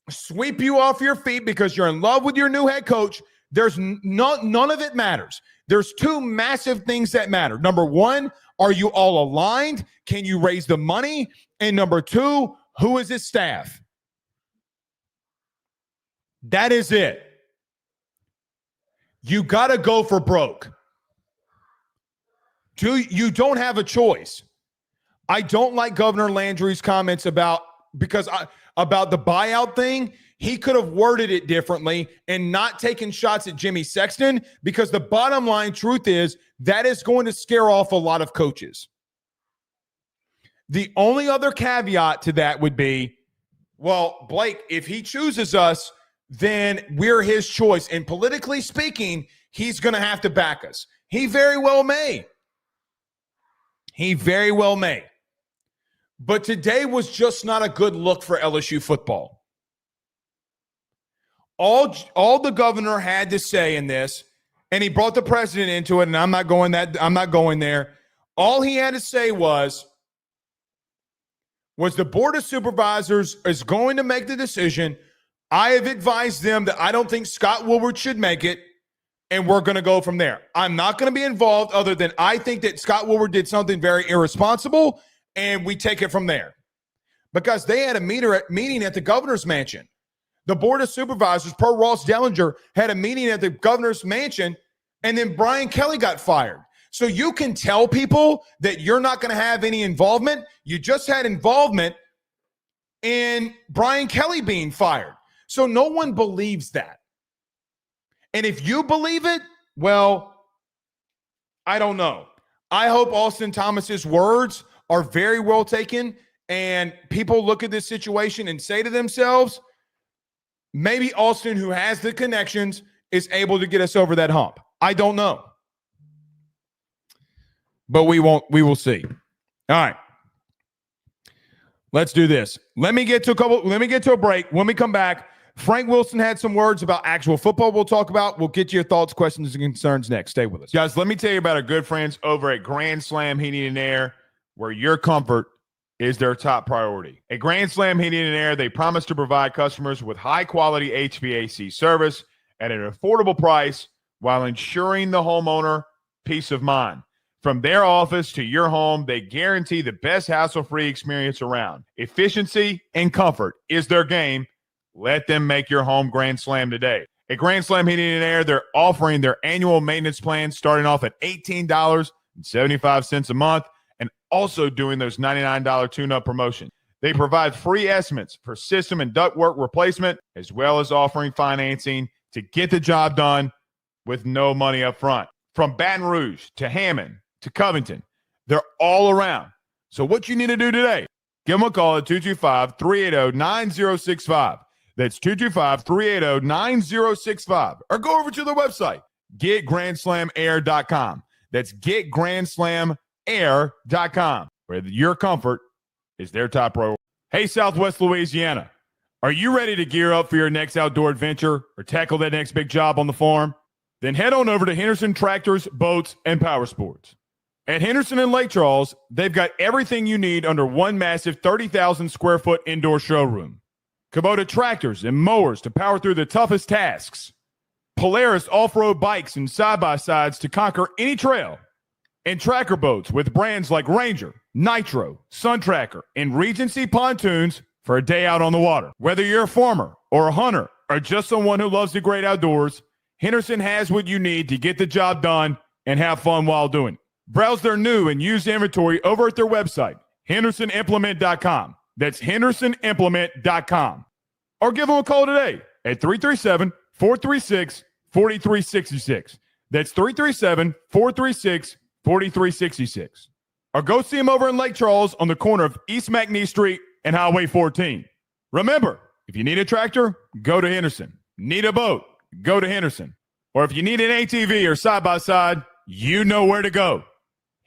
sweep you off your feet because you're in love with your new head coach, none of it matters. There's two massive things that matter. Number one, are you all aligned? Can you raise the money? And number two, who is his staff? That is it. You got to go for broke. You don't have a choice. I don't like Governor Landry's comments about the buyout thing. He could have worded it differently and not taken shots at Jimmy Sexton, because the bottom line truth is that is going to scare off a lot of coaches. The only other caveat to that would be, well, Blake, if he chooses us, then we're his choice. And politically speaking, he's going to have to back us. He very well may. He very well may. But today was just not a good look for LSU football. All the governor had to say in this, and he brought the president into it, and I'm not going there. All he had to say was the board of supervisors is going to make the decision. I have advised them that I don't think Scott Woodward should make it, and we're going to go from there. I'm not going to be involved other than I think that Scott Woodward did something very irresponsible, and we take it from there. Because they had a meeting at the governor's mansion. The board of supervisors, per Ross Dellinger, had a meeting at the governor's mansion, and then Brian Kelly got fired. So you can tell people that you're not going to have any involvement. You just had involvement in Brian Kelly being fired. So no one believes that. And if you believe it, well, I don't know. I hope Austin Thomas's words are very well taken, and people look at this situation and say to themselves, maybe Austin, who has the connections, is able to get us over that hump. I don't know. But we will see. All right. Let's do this. Let me get to a break. When we come back, Frank Wilson had some words about actual football we'll talk about. We'll get to your thoughts, questions, and concerns next. Stay with us. Guys, let me tell you about our good friends over at Grand Slam Heating and Air, where your comfort is their top priority. At Grand Slam Heating and Air, they promise to provide customers with high-quality HVAC service at an affordable price while ensuring the homeowner peace of mind. From their office to your home, they guarantee the best hassle-free experience around. Efficiency and comfort is their game. Let them make your home Grand Slam today. At Grand Slam Heating and Air, they're offering their annual maintenance plan starting off at $18.75 a month and also doing those $99 tune-up promotion. They provide free estimates for system and ductwork replacement, as well as offering financing to get the job done with no money up front. From Baton Rouge to Hammond to Covington, they're all around. So what you need to do today, give them a call at 225-380-9065. That's 225-380-9065. Or go over to their website, getgrandslamair.com. That's getgrandslamair.com, where your comfort is their top priority. Hey, Southwest Louisiana, are you ready to gear up for your next outdoor adventure or tackle that next big job on the farm? Then head on over to Henderson Tractors, Boats, and Power Sports. At Henderson and Lake Charles, they've got everything you need under one massive 30,000-square-foot indoor showroom. Kubota tractors and mowers to power through the toughest tasks. Polaris off-road bikes and side-by-sides to conquer any trail. And tracker boats with brands like Ranger, Nitro, Sun Tracker, and Regency pontoons for a day out on the water. Whether you're a farmer or a hunter or just someone who loves the great outdoors, Henderson has what you need to get the job done and have fun while doing it. Browse their new and used inventory over at their website, hendersonimplement.com. That's hendersonimplement.com. Or give them a call today at 337-436-4366. That's 337-436-4366. Or go see them over in Lake Charles on the corner of East McNee Street and Highway 14. Remember, if you need a tractor, go to Henderson. Need a boat? Go to Henderson. Or if you need an ATV or side-by-side, you know where to go.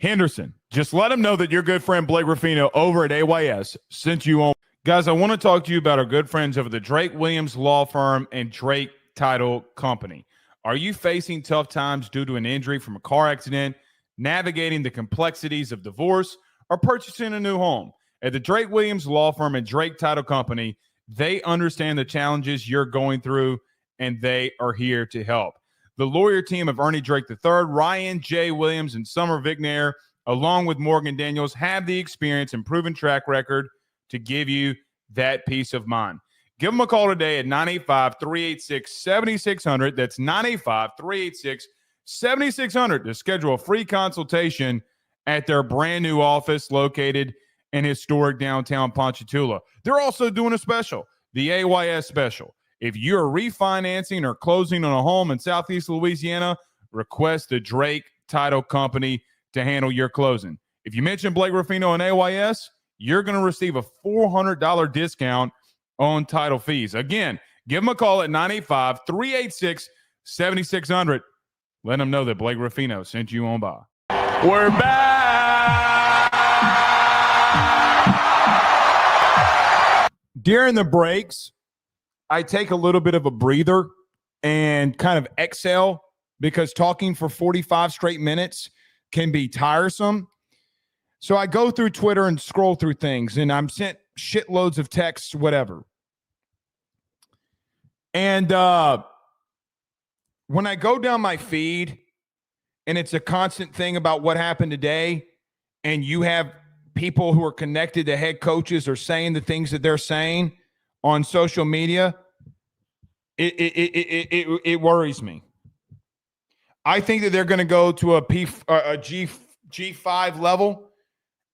Henderson. Just let them know that your good friend Blake Ruffino over at AYS sent you on. Guys, I want to talk to you about our good friends over the Drake Williams Law Firm and Drake Title Company. Are you facing tough times due to an injury from a car accident, navigating the complexities of divorce, or purchasing a new home? At the Drake Williams Law Firm and Drake Title Company, they understand the challenges you're going through, and they are here to help. The lawyer team of Ernie Drake III, Ryan J. Williams, and Summer Vignair, along with Morgan Daniels, have the experience and proven track record to give you that peace of mind. Give them a call today at 985-386-7600. That's 985-386-7600 to schedule a free consultation at their brand new office located in historic downtown Ponchatoula. They're also doing a special, the AYS special. If you're refinancing or closing on a home in Southeast Louisiana, request the Drake Title Company to handle your closing. If you mention Blake Ruffino and AYS, you're going to receive a $400 discount on title fees. Again, give them a call at 985-386-7600. Let them know that Blake Ruffino sent you on by. We're back. During the breaks, I take a little bit of a breather and kind of exhale because talking for 45 straight minutes can be tiresome. So I go through Twitter and scroll through things, and I'm sent shitloads of texts, whatever. And when I go down my feed, and it's a constant thing about what happened today, and you have people who are connected to head coaches or saying the things that they're saying on social media, it worries me. I think that they're going to go to a G5 level,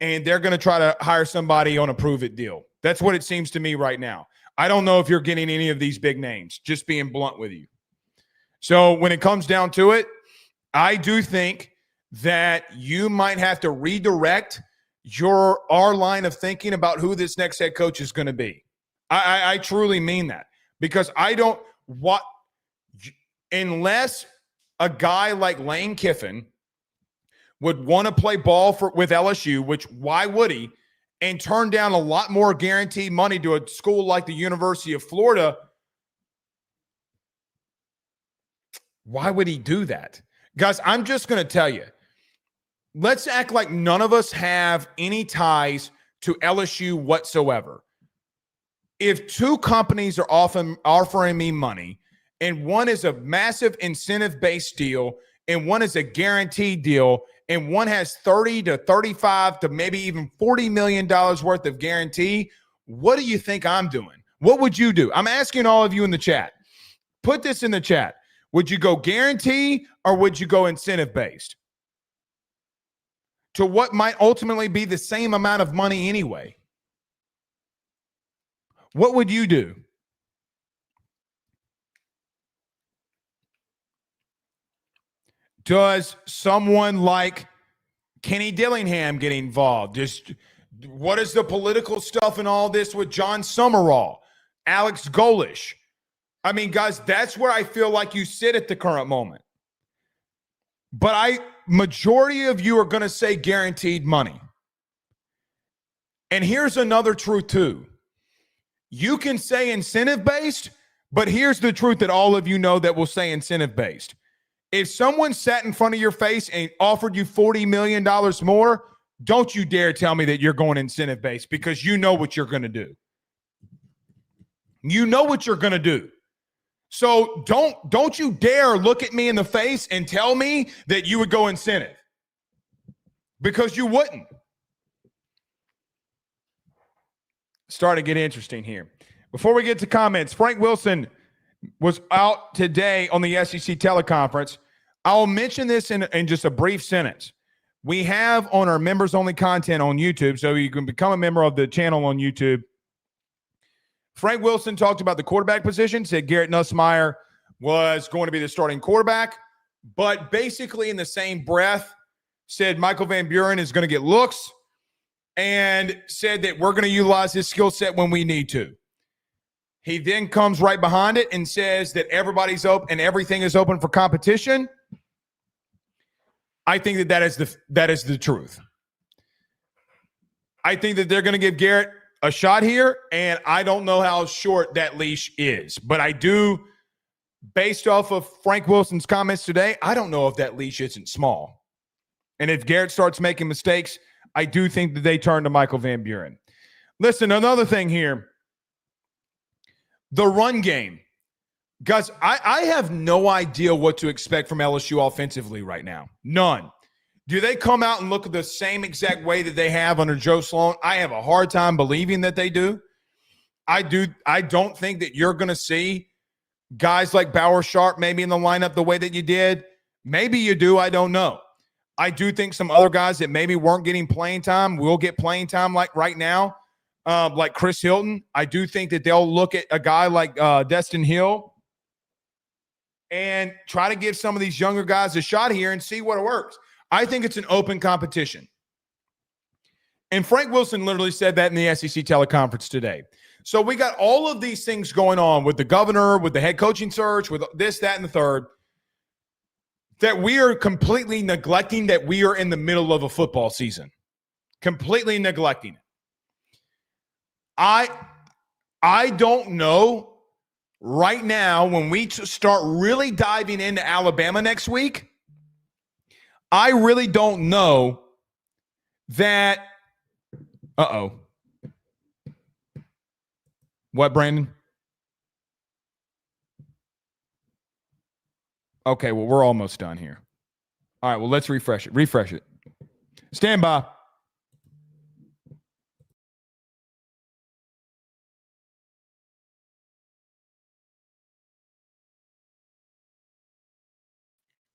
and they're going to try to hire somebody on a prove-it deal. That's what it seems to me right now. I don't know if you're getting any of these big names, just being blunt with you. So when it comes down to it, I do think that you might have to redirect our line of thinking about who this next head coach is going to be. I truly mean that, because I don't want, unless a guy like Lane Kiffin would want to play ball with LSU, which why would he, and turn down a lot more guaranteed money to a school like the University of Florida? Why would he do that? Guys, I'm just going to tell you, let's act like none of us have any ties to LSU whatsoever. If two companies are often offering me money, and one is a massive incentive-based deal, and one is a guaranteed deal, and one has 30 to 35 to maybe even $40 million worth of guarantee, what do you think I'm doing? What would you do? I'm asking all of you in the chat. Put this in the chat. Would you go guarantee or would you go incentive-based? To what might ultimately be the same amount of money anyway. What would you do? Does someone like Kenny Dillingham get involved? What is the political stuff in all this with John Summerall, Alex Golish? I mean, guys, that's where I feel like you sit at the current moment. But majority of you are going to say guaranteed money. And here's another truth too. You can say incentive-based, but here's the truth that all of you know that will say incentive-based. If someone sat in front of your face and offered you $40 million more, don't you dare tell me that you're going incentive-based, because you know what you're going to do. You know what you're going to do. So don't you dare look at me in the face and tell me that you would go incentive, because you wouldn't. Starting to get interesting here. Before we get to comments, Frank Wilson was out today on the SEC teleconference. I'll mention this in just a brief sentence. We have on our members-only content on YouTube, so you can become a member of the channel on YouTube. Frank Wilson talked about the quarterback position, said Garrett Nussmeier was going to be the starting quarterback, but basically in the same breath said Michael Van Buren is going to get looks, and said that we're going to utilize his skill set when we need to. He then comes right behind it and says that everybody's open and everything is open for competition. I think that is the truth. I think that they're going to give Garrett a shot here, and I don't know how short that leash is. But I do, based off of Frank Wilson's comments today, I don't know if that leash isn't small. And if Garrett starts making mistakes, I do think that they turn to Michael Van Buren. Listen, another thing here. The run game. Guys, I have no idea what to expect from LSU offensively right now. None. Do they come out and look at the same exact way that they have under Joe Sloan? I have a hard time believing that they do. I don't think that you're going to see guys like Bauer Sharp maybe in the lineup the way that you did. Maybe you do. I don't know. I do think some other guys that maybe weren't getting playing time will get playing time like right now, like Chris Hilton. I do think that they'll look at a guy like Destin Hill and try to give some of these younger guys a shot here and see what works. I think it's an open competition. And Frank Wilson literally said that in the SEC teleconference today. So we got all of these things going on with the governor, with the head coaching search, with this, that, and the third, that we are completely neglecting that we are in the middle of a football season. Completely neglecting it. I don't know right now when we start really diving into Alabama next week. I really don't know that. What, Brandon? Okay, well, we're almost done here. All right, well, let's refresh it. Refresh it. Stand by.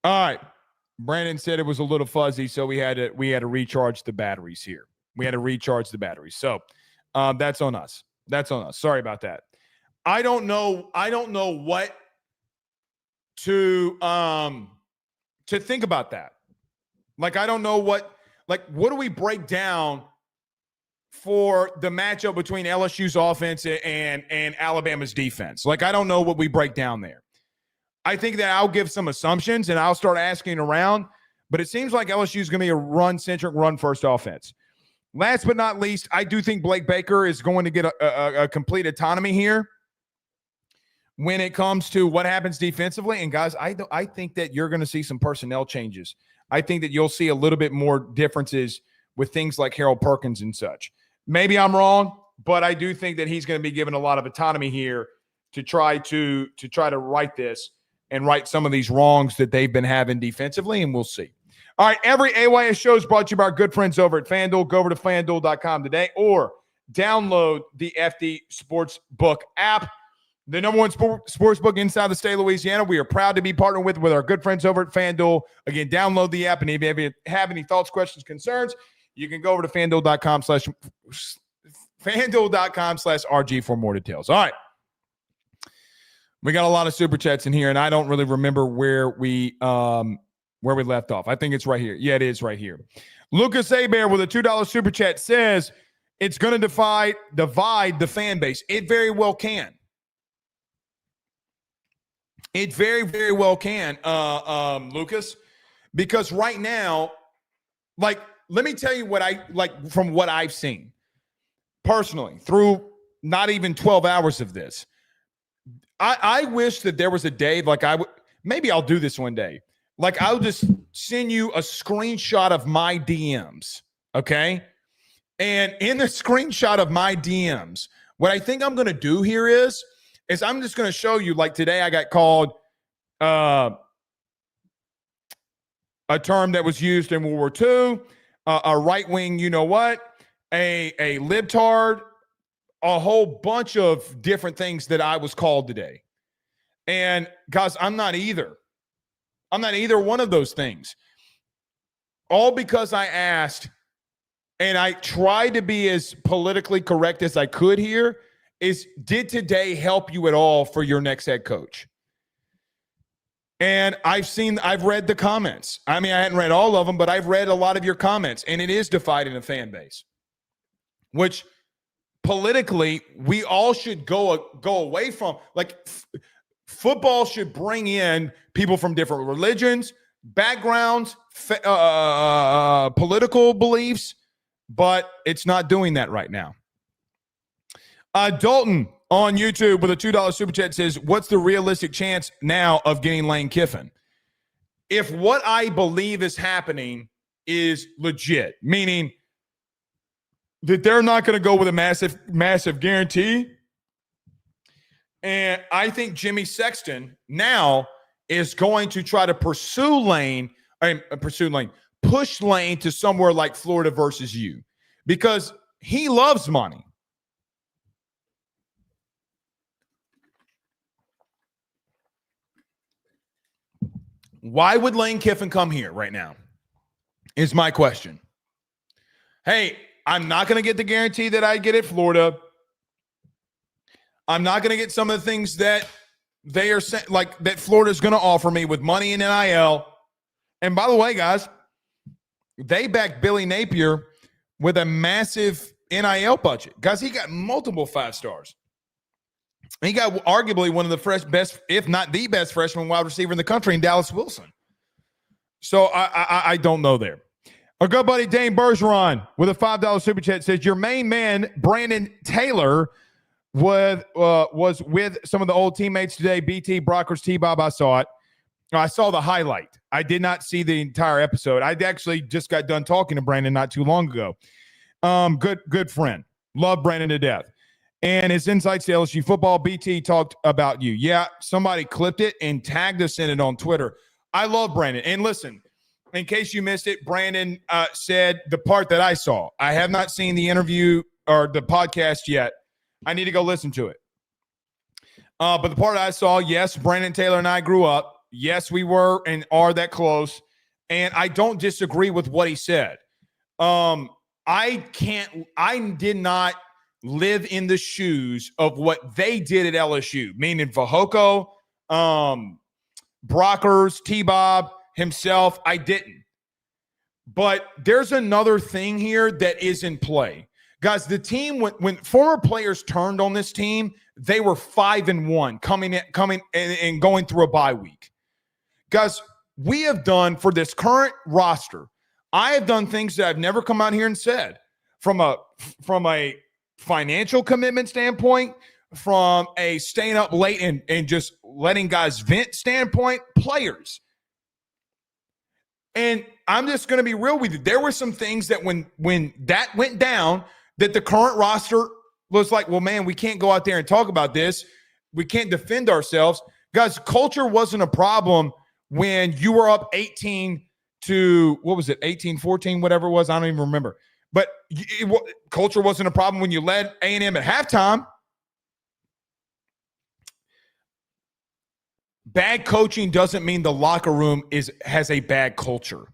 All right. Brandon said it was a little fuzzy, so we had to recharge the batteries here. We had to recharge the batteries. So that's on us. That's on us. Sorry about that. I don't know what to think about that. Like, I don't know what do we break down for the matchup between LSU's offense and Alabama's defense? Like, I don't know what we break down there. I think that I'll give some assumptions and I'll start asking around, but it seems like LSU is going to be a run-centric, run-first offense. Last but not least, I do think Blake Baker is going to get a complete autonomy here when it comes to what happens defensively. And guys, I think that you're going to see some personnel changes. I think that you'll see a little bit more differences with things like Harold Perkins and such. Maybe I'm wrong, but I do think that he's going to be given a lot of autonomy here to try to right this and right some of these wrongs that they've been having defensively, and we'll see. All right, every AYS show is brought to you by our good friends over at FanDuel. Go over to FanDuel.com today or download the FD Sportsbook app, the number one sportsbook inside the state of Louisiana. We are proud to be partnered with our good friends over at FanDuel. Again, download the app, and if you have any thoughts, questions, concerns, you can go over to FanDuel.com/RG for more details. All right. We got a lot of super chats in here, and I don't really remember where we left off. I think it's right here. Yeah, it is right here. Lucas Abear with a $2 super chat says it's going to divide the fan base. It very well can. It very, very well can, Lucas, because right now, like, let me tell you what from what I've seen personally through not even 12 hours of this. I wish that there was a day maybe I'll do this one day. Like, I'll just send you a screenshot of my DMs, okay? And in the screenshot of my DMs, what I think I'm going to do here is I'm just going to show you, like today I got called a term that was used in World War II, a right-wing you-know-what, a libtard, a whole bunch of different things that I was called today. And guys, I'm not either one of those things. All because I asked, and I tried to be as politically correct as I could here, did today help you at all for your next head coach? And I've read the comments. I mean, I hadn't read all of them, but I've read a lot of your comments, and it is dividing the fan base, which politically we all should go away from. Like, football should bring in people from different religions, backgrounds, political beliefs, but it's not doing that right now. Dalton on YouTube with a $2 super chat says, what's the realistic chance now of getting Lane Kiffin? If what I believe is happening is legit, meaning that they're not going to go with a massive guarantee, and I think Jimmy Sexton now is going to try to push Lane to somewhere like Florida versus you, because he loves money. Why would Lane Kiffin come here right now is my question. Hey, I'm not going to get the guarantee that I get at Florida. I'm not going to get some of the things that they are like that Florida's going to offer me with money and NIL. And by the way, guys, they backed Billy Napier with a massive NIL budget. Guys, he got multiple 5 stars. He got arguably one of the best, if not the best freshman wide receiver in the country in Dallas Wilson. So I don't know there. Our good buddy Dane Bergeron with a $5 super chat says, your main man, Brandon Taylor, was with some of the old teammates today. BT, Brockers, T-Bob, I saw it. I saw the highlight. I did not see the entire episode. I actually just got done talking to Brandon not too long ago. Good friend. Love Brandon to death. And his insights to LSU football, BT talked about you. Yeah, somebody clipped it and tagged us in it on Twitter. I love Brandon. And listen, in case you missed it, Brandon said the part that I saw. I have not seen the interview or the podcast yet. I need to go listen to it. But the part I saw, yes, Brandon Taylor and I grew up. Yes, we were and are that close. And I don't disagree with what he said. I did not live in the shoes of what they did at LSU, meaning Fehoko, Brockers, T-Bob, himself. I didn't. But there's another thing here that is in play. Guys, the team, when former players turned on this team, they were 5-1 coming and going through a bye week. Guys, we have done for this current roster, I have done things that I've never come out here and said from a financial commitment standpoint, from a staying up late and just letting guys vent standpoint, players. And I'm just going to be real with you. There were some things that when that went down, that the current roster was like, well, man, we can't go out there and talk about this. We can't defend ourselves. Guys, culture wasn't a problem when you were up 18 to, 18-14, whatever it was. I don't even remember. But culture wasn't a problem when you led A&M at halftime. Bad coaching doesn't mean the locker room has a bad culture.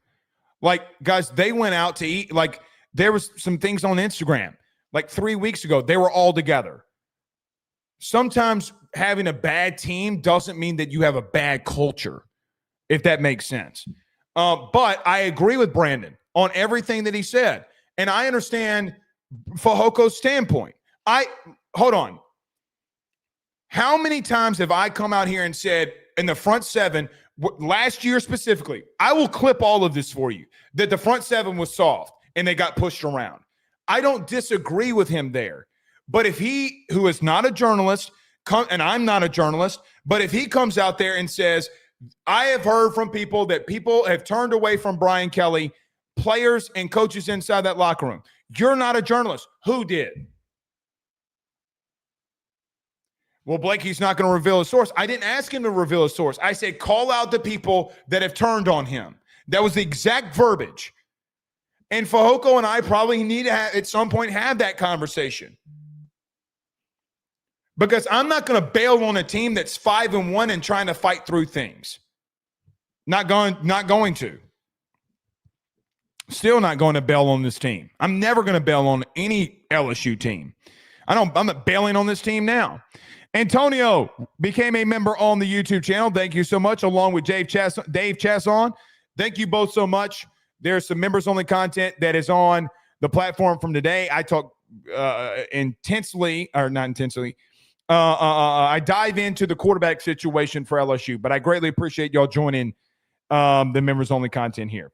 Like, guys, they went out to eat. Like, there was some things on Instagram. Like 3 weeks ago, they were all together. Sometimes having a bad team doesn't mean that you have a bad culture, if that makes sense. But I agree with Brandon on everything that he said. And I understand Fajoko's standpoint. Hold on. How many times have I come out here and said in the front seven, last year specifically, I will clip all of this for you, that the front seven was soft and they got pushed around. I don't disagree with him there. But if he, who is not a journalist, and I'm not a journalist, but if he comes out there and says, I have heard from people that people have turned away from Brian Kelly, players and coaches inside that locker room. You're not a journalist. Who did? Well, Blake, he's not going to reveal a source. I didn't ask him to reveal a source. I said, call out the people that have turned on him. That was the exact verbiage. And Fajoko and I probably need to at some point have that conversation. Because I'm not going to bail on a team that's 5-1 and trying to fight through things. Not going to. Still not going to bail on this team. I'm never going to bail on any LSU team. I'm not bailing on this team now. Antonio became a member on the YouTube channel. Thank you so much, along with Dave Chasson. Thank you both so much. There's some members-only content that is on the platform from today. I talk intensely, or not intensely. I dive into the quarterback situation for LSU, but I greatly appreciate y'all joining the members-only content here.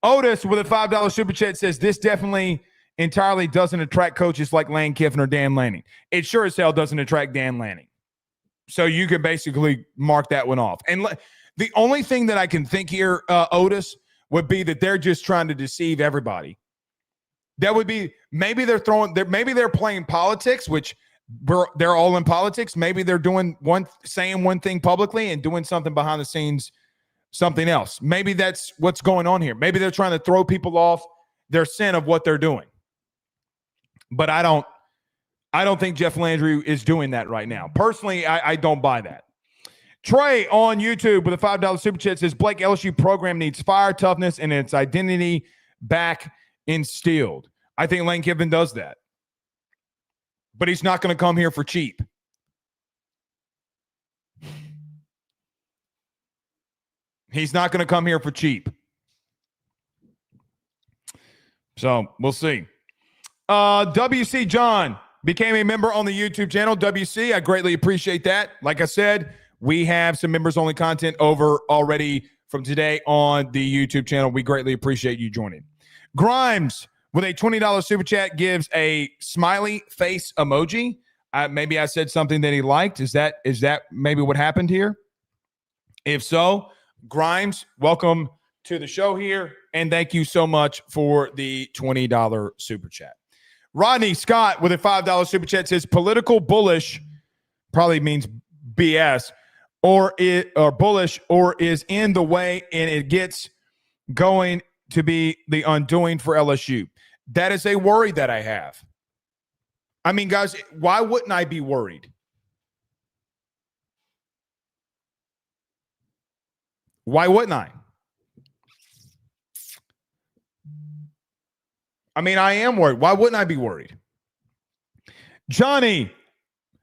Otis with a $5 super chat says, this definitely entirely doesn't attract coaches like Lane Kiffin or Dan Lanning. It sure as hell doesn't attract Dan Lanning. So you can basically mark that one off. And the only thing that I can think here, Otis, would be that they're just trying to deceive everybody. That would be, maybe they're playing politics, which they're all in politics. Maybe they're saying one thing publicly and doing something behind the scenes, something else. Maybe that's what's going on here. Maybe they're trying to throw people off their scent of what they're doing. But I don't think Jeff Landry is doing that right now. Personally, I don't buy that. Trey on YouTube with a $5 super chat says, Blake, LSU program needs fire, toughness, and its identity back instilled. I think Lane Kiffin does that. But he's not going to come here for cheap. He's not going to come here for cheap. So we'll see. WC John became a member on the YouTube channel. WC, I greatly appreciate that. Like I said, we have some members-only content over already from today on the YouTube channel. We greatly appreciate you joining. Grimes with a $20 super chat gives a smiley face emoji. Maybe I said something that he liked. Is that maybe what happened here? If so, Grimes, welcome to the show here, and thank you so much for the $20 super chat. Rodney Scott with a $5 super chat says, political bullish probably means BS, or bullish, or is in the way, and it gets going to be the undoing for LSU. That is a worry that I have. I mean, guys, why wouldn't I be worried? Why wouldn't I? I mean, I am worried. Why wouldn't I be worried? Johnny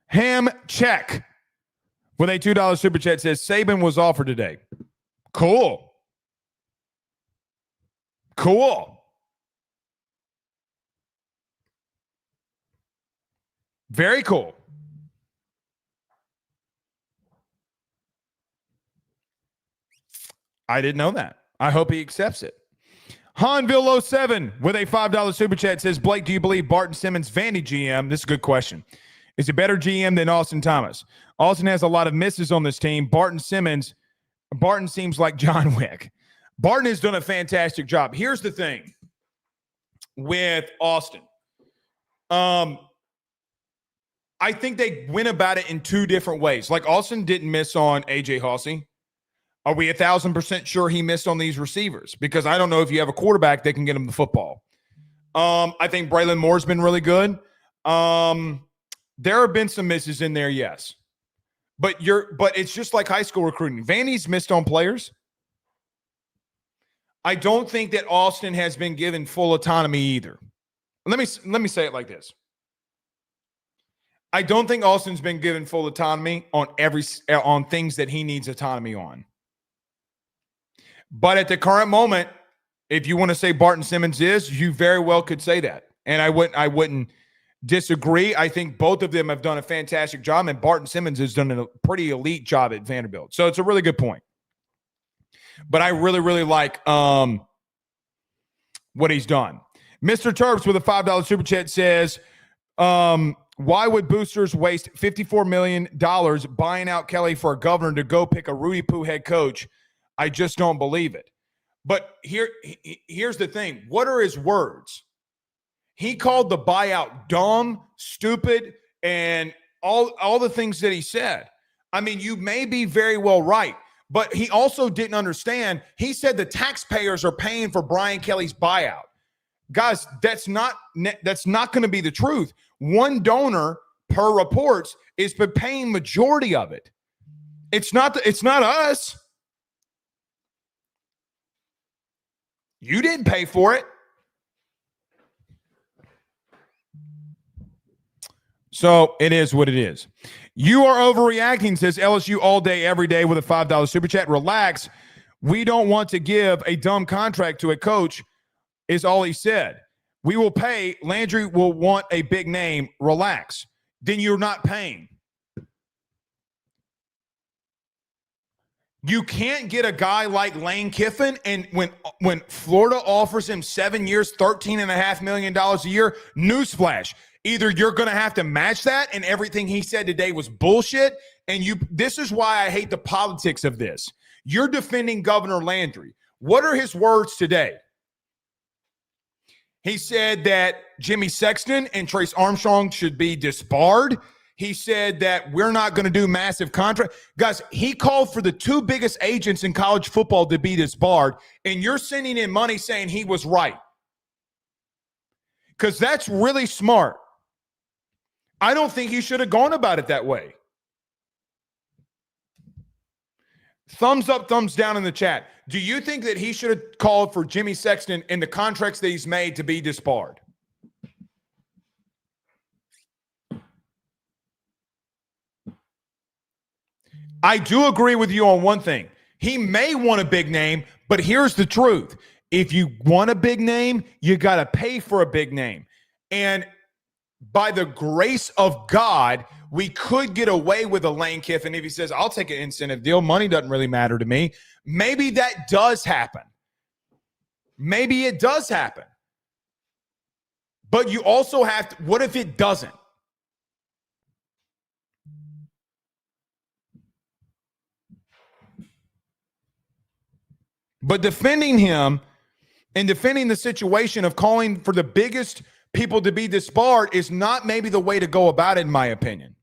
Ham Check with a $2 super chat says, Saban was offered today. Cool. Very cool. I didn't know that. I hope he accepts it. Hanville07 with a $5 super chat says, Blake, do you believe Barton Simmons, Vandy GM? This is a good question. Is a better GM than Austin Thomas? Austin has a lot of misses on this team. Barton seems like John Wick. Barton has done a fantastic job. Here's the thing with Austin. I think they went about it in two different ways. Like Austin didn't miss on A.J. Hawsey. Are we 1,000% sure he missed on these receivers? Because I don't know if you have a quarterback that can get him the football. I think Braylon Moore's been really good. There have been some misses in there, yes. But it's just like high school recruiting. Vandy's missed on players. I don't think that Austin has been given full autonomy either. Let me say it like this. I don't think Austin's been given full autonomy on things that he needs autonomy on. But at the current moment, if you want to say Barton Simmons is, you very well could say that. And I wouldn't disagree. I think both of them have done a fantastic job, and Barton Simmons has done a pretty elite job at Vanderbilt. So it's a really good point. But I really, really like what he's done. Mr. Terps with a $5 super chat says, why would boosters waste $54 million buying out Kelly for a governor to go pick a Rudy Poo head coach? I just don't believe it. But here's the thing. What are his words? He called the buyout dumb, stupid, and all the things that he said. I mean, you may be very well right, but he also didn't understand. He said the taxpayers are paying for Brian Kelly's buyout. Guys, that's not going to be the truth. One donor per reports is paying majority of it. It's not us. You didn't pay for it. So it is what it is. You are overreacting, says LSU all day, every day with a $5 super chat. Relax. We don't want to give a dumb contract to a coach, is all he said. We will pay. Landry will want a big name. Relax. Then you're not paying. You can't get a guy like Lane Kiffin, and when Florida offers him 7 years, $13.5 million a year, newsflash. Either you're going to have to match that, and everything he said today was bullshit, and this is why I hate the politics of this. You're defending Governor Landry. What are his words today? He said that Jimmy Sexton and Trace Armstrong should be disbarred. He said that we're not going to do massive contract. Guys, he called for the two biggest agents in college football to be disbarred, and you're sending in money saying he was right. Because that's really smart. I don't think he should have gone about it that way. Thumbs up, thumbs down in the chat. Do you think that he should have called for Jimmy Sexton and the contracts that he's made to be disbarred? I do agree with you on one thing. He may want a big name, but here's the truth. If you want a big name, you got to pay for a big name. And by the grace of God, we could get away with a Lane Kiffin if he says, I'll take an incentive deal. Money doesn't really matter to me. Maybe that does happen. Maybe it does happen. But you also have to, what if it doesn't? But defending him and defending the situation of calling for the biggest people to be disbarred is not maybe the way to go about it, in my opinion.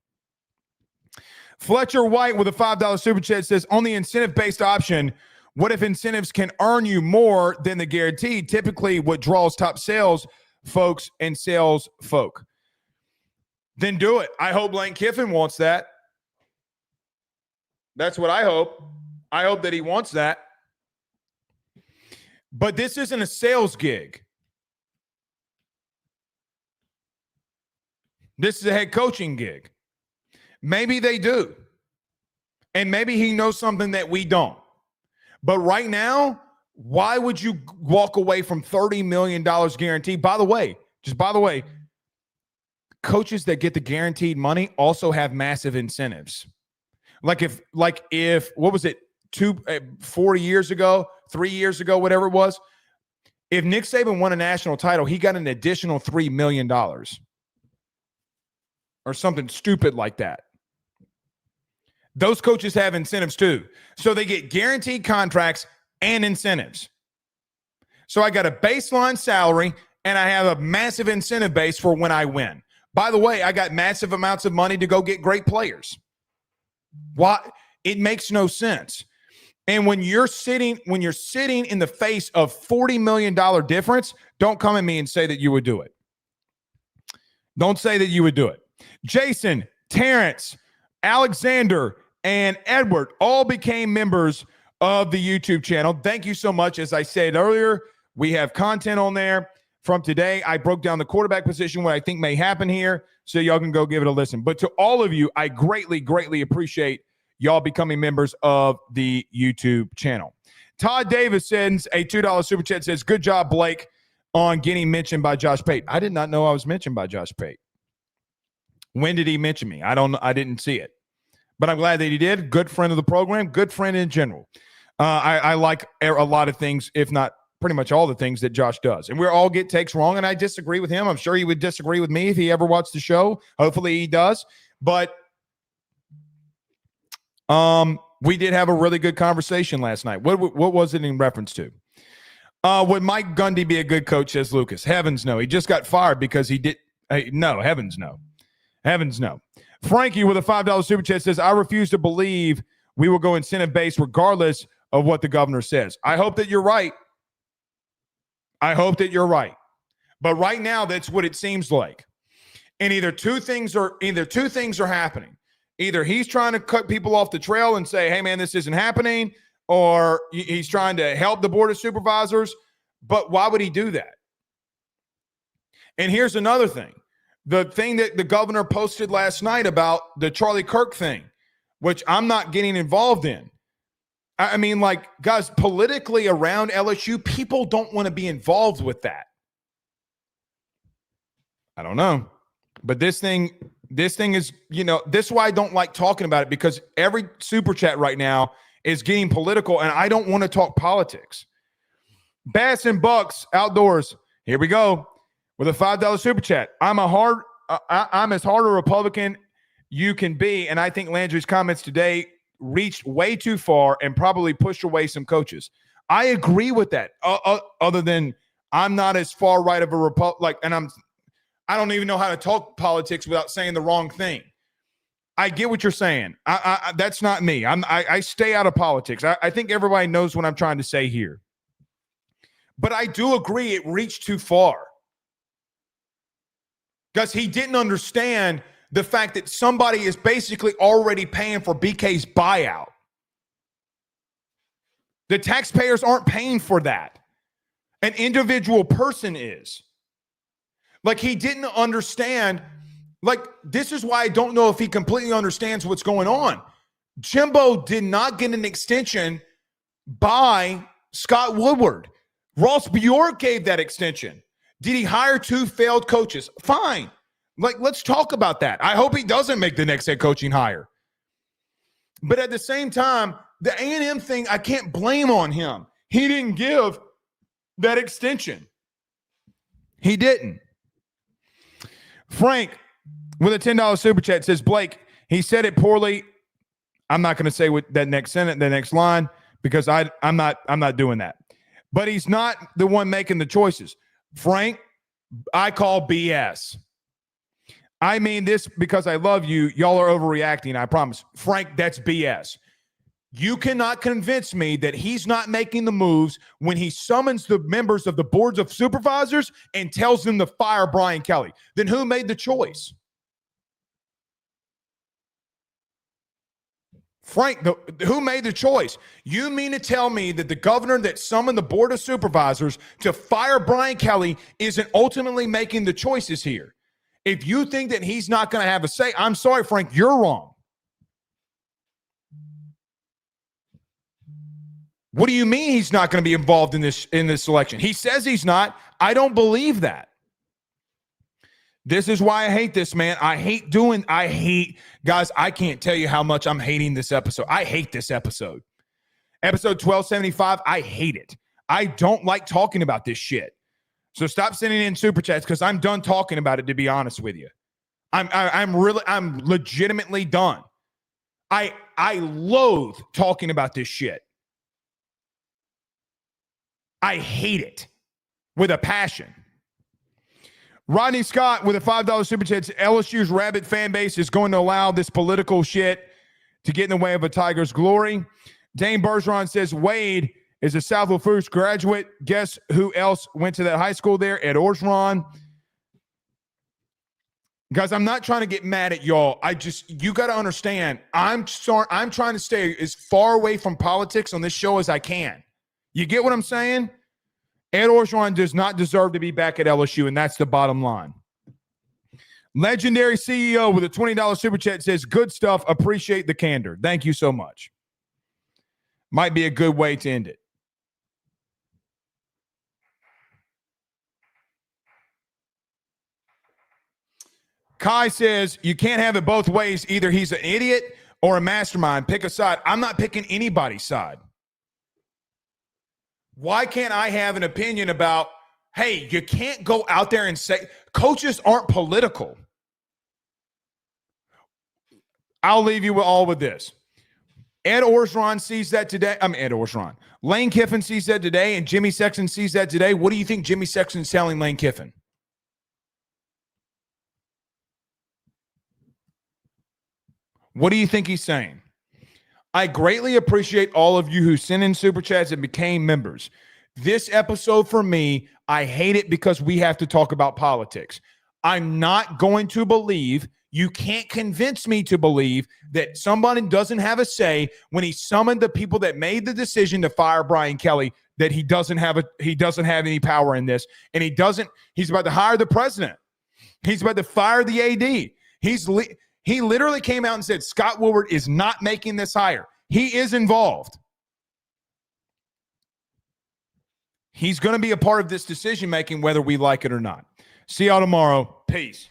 Fletcher White with a $5 super chat says, on the incentive-based option, what if incentives can earn you more than the guarantee? Typically what draws top sales folks and sales folk. Then do it. I hope Lane Kiffin wants that. That's what I hope. I hope that he wants that. But this isn't a sales gig. This is a head coaching gig. Maybe they do. And maybe he knows something that we don't. But right now, why would you walk away from $30 million guarantee? By the way, coaches that get the guaranteed money also have massive incentives. Like if what was it, 4 years ago, 3 years ago, whatever it was, if Nick Saban won a national title, he got an additional $3 million or something stupid like that. Those coaches have incentives too. So they get guaranteed contracts and incentives. So I got a baseline salary and I have a massive incentive base for when I win. By the way, I got massive amounts of money to go get great players. Why? It makes no sense. And when you're sitting in the face of $40 million difference, don't come at me and say that you would do it. Don't say that you would do it. Jason, Terrence, Alexander, and Edward all became members of the YouTube channel. Thank you so much. As I said earlier, we have content on there from today. I broke down the quarterback position, what I think may happen here, so y'all can go give it a listen. But to all of you, I greatly, greatly appreciate y'all becoming members of the YouTube channel. Todd Davis sends a $2 super chat, says, good job, Blake, on getting mentioned by Josh Pate. I did not know I was mentioned by Josh Pate. When did he mention me? I didn't see it. But I'm glad that he did. Good friend of the program, good friend in general. I like a lot of things, if not pretty much all the things that Josh does. And we all get takes wrong, and I disagree with him. I'm sure he would disagree with me if he ever watched the show. Hopefully he does. But we did have a really good conversation last night. What was it in reference to? Would Mike Gundy be a good coach, says Lucas? Heavens no. He just got fired because he did. No, heavens no. Heavens no. Frankie with a $5 super chat says, I refuse to believe we will go incentive-based regardless of what the governor says. I hope that you're right. I hope that you're right. But right now, that's what it seems like. And either two things are happening. Either he's trying to cut people off the trail and say, hey, man, this isn't happening, or he's trying to help the board of supervisors. But why would he do that? And here's another thing. The thing that the governor posted last night about the Charlie Kirk thing, which I'm not getting involved in. I mean, like, guys, politically around LSU, people don't want to be involved with that. I don't know. But this thing is, this is why I don't like talking about it, because every super chat right now is getting political, and I don't want to talk politics. Bass and Bucks Outdoors, here we go, with a $5 super chat. I'm as hard a Republican you can be, and I think Landry's comments today reached way too far and probably pushed away some coaches. I agree with that. Other than I'm not as far right of a Republican, and I don't even know how to talk politics without saying the wrong thing. I get what you're saying. That's not me. I stay out of politics. I think everybody knows what I'm trying to say here. But I do agree it reached too far. Because he didn't understand the fact that somebody is basically already paying for BK's buyout. The taxpayers aren't paying for that. An individual person is. Like, he didn't understand. Like, this is why I don't know if he completely understands what's going on. Jimbo did not get an extension by Scott Woodward. Ross Bjork gave that extension. Did he hire two failed coaches? Fine. Like, let's talk about that. I hope he doesn't make the next head coaching hire. But at the same time, the A&M thing, I can't blame on him. He didn't give that extension. He didn't. Frank, with a $10 super chat, says, Blake, he said it poorly. I'm not going to say what that next sentence, the next line, because I'm not doing that. But he's not the one making the choices. Frank, I call BS. I mean this because I love you. Y'all are overreacting, I promise. Frank, that's BS. You cannot convince me that he's not making the moves when he summons the members of the boards of supervisors and tells them to fire Brian Kelly. Then who made the choice? Frank, who made the choice? You mean to tell me that the governor that summoned the board of supervisors to fire Brian Kelly isn't ultimately making the choices here? If you think that he's not going to have a say, I'm sorry, Frank, you're wrong. What do you mean he's not going to be involved in this election? He says he's not. I don't believe that. This is why I hate this, man. Guys, I can't tell you how much I'm hating this episode. I hate this episode. Episode 1275, I hate it. I don't like talking about this shit. So stop sending in super chats because I'm done talking about it, to be honest with you. I'm legitimately done. I loathe talking about this shit. I hate it with a passion. Rodney Scott with a $5 super chat. LSU's rabid fan base is going to allow this political shit to get in the way of a Tiger's glory. Dane Bergeron says Wade is a South Lafourche graduate. Guess who else went to that high school there? Ed Orgeron. Guys, I'm not trying to get mad at y'all. You got to understand, I'm trying to stay as far away from politics on this show as I can. You get what I'm saying? Ed Orgeron does not deserve to be back at LSU, and that's the bottom line. Legendary CEO with a $20 super chat says, good stuff. Appreciate the candor. Thank you so much. Might be a good way to end it. Kai says, you can't have it both ways. Either he's an idiot or a mastermind. Pick a side. I'm not picking anybody's side. Why can't I have an opinion about, hey, you can't go out there and say, coaches aren't political. I'll leave you all with this. Ed Orgeron sees that today. Ed Orgeron. Lane Kiffin sees that today, and Jimmy Sexton sees that today. What do you think Jimmy Sexton's telling Lane Kiffin? What do you think he's saying? I greatly appreciate all of you who sent in super chats and became members. This episode for me, I hate it because we have to talk about politics. I'm not going to believe, you can't convince me to believe that somebody doesn't have a say when he summoned the people that made the decision to fire Brian Kelly, that he doesn't have any power in this. And he's about to hire the president. He's about to fire the AD. He literally came out and said, Scott Woodward is not making this hire. He is involved. He's going to be a part of this decision-making, whether we like it or not. See y'all tomorrow. Peace.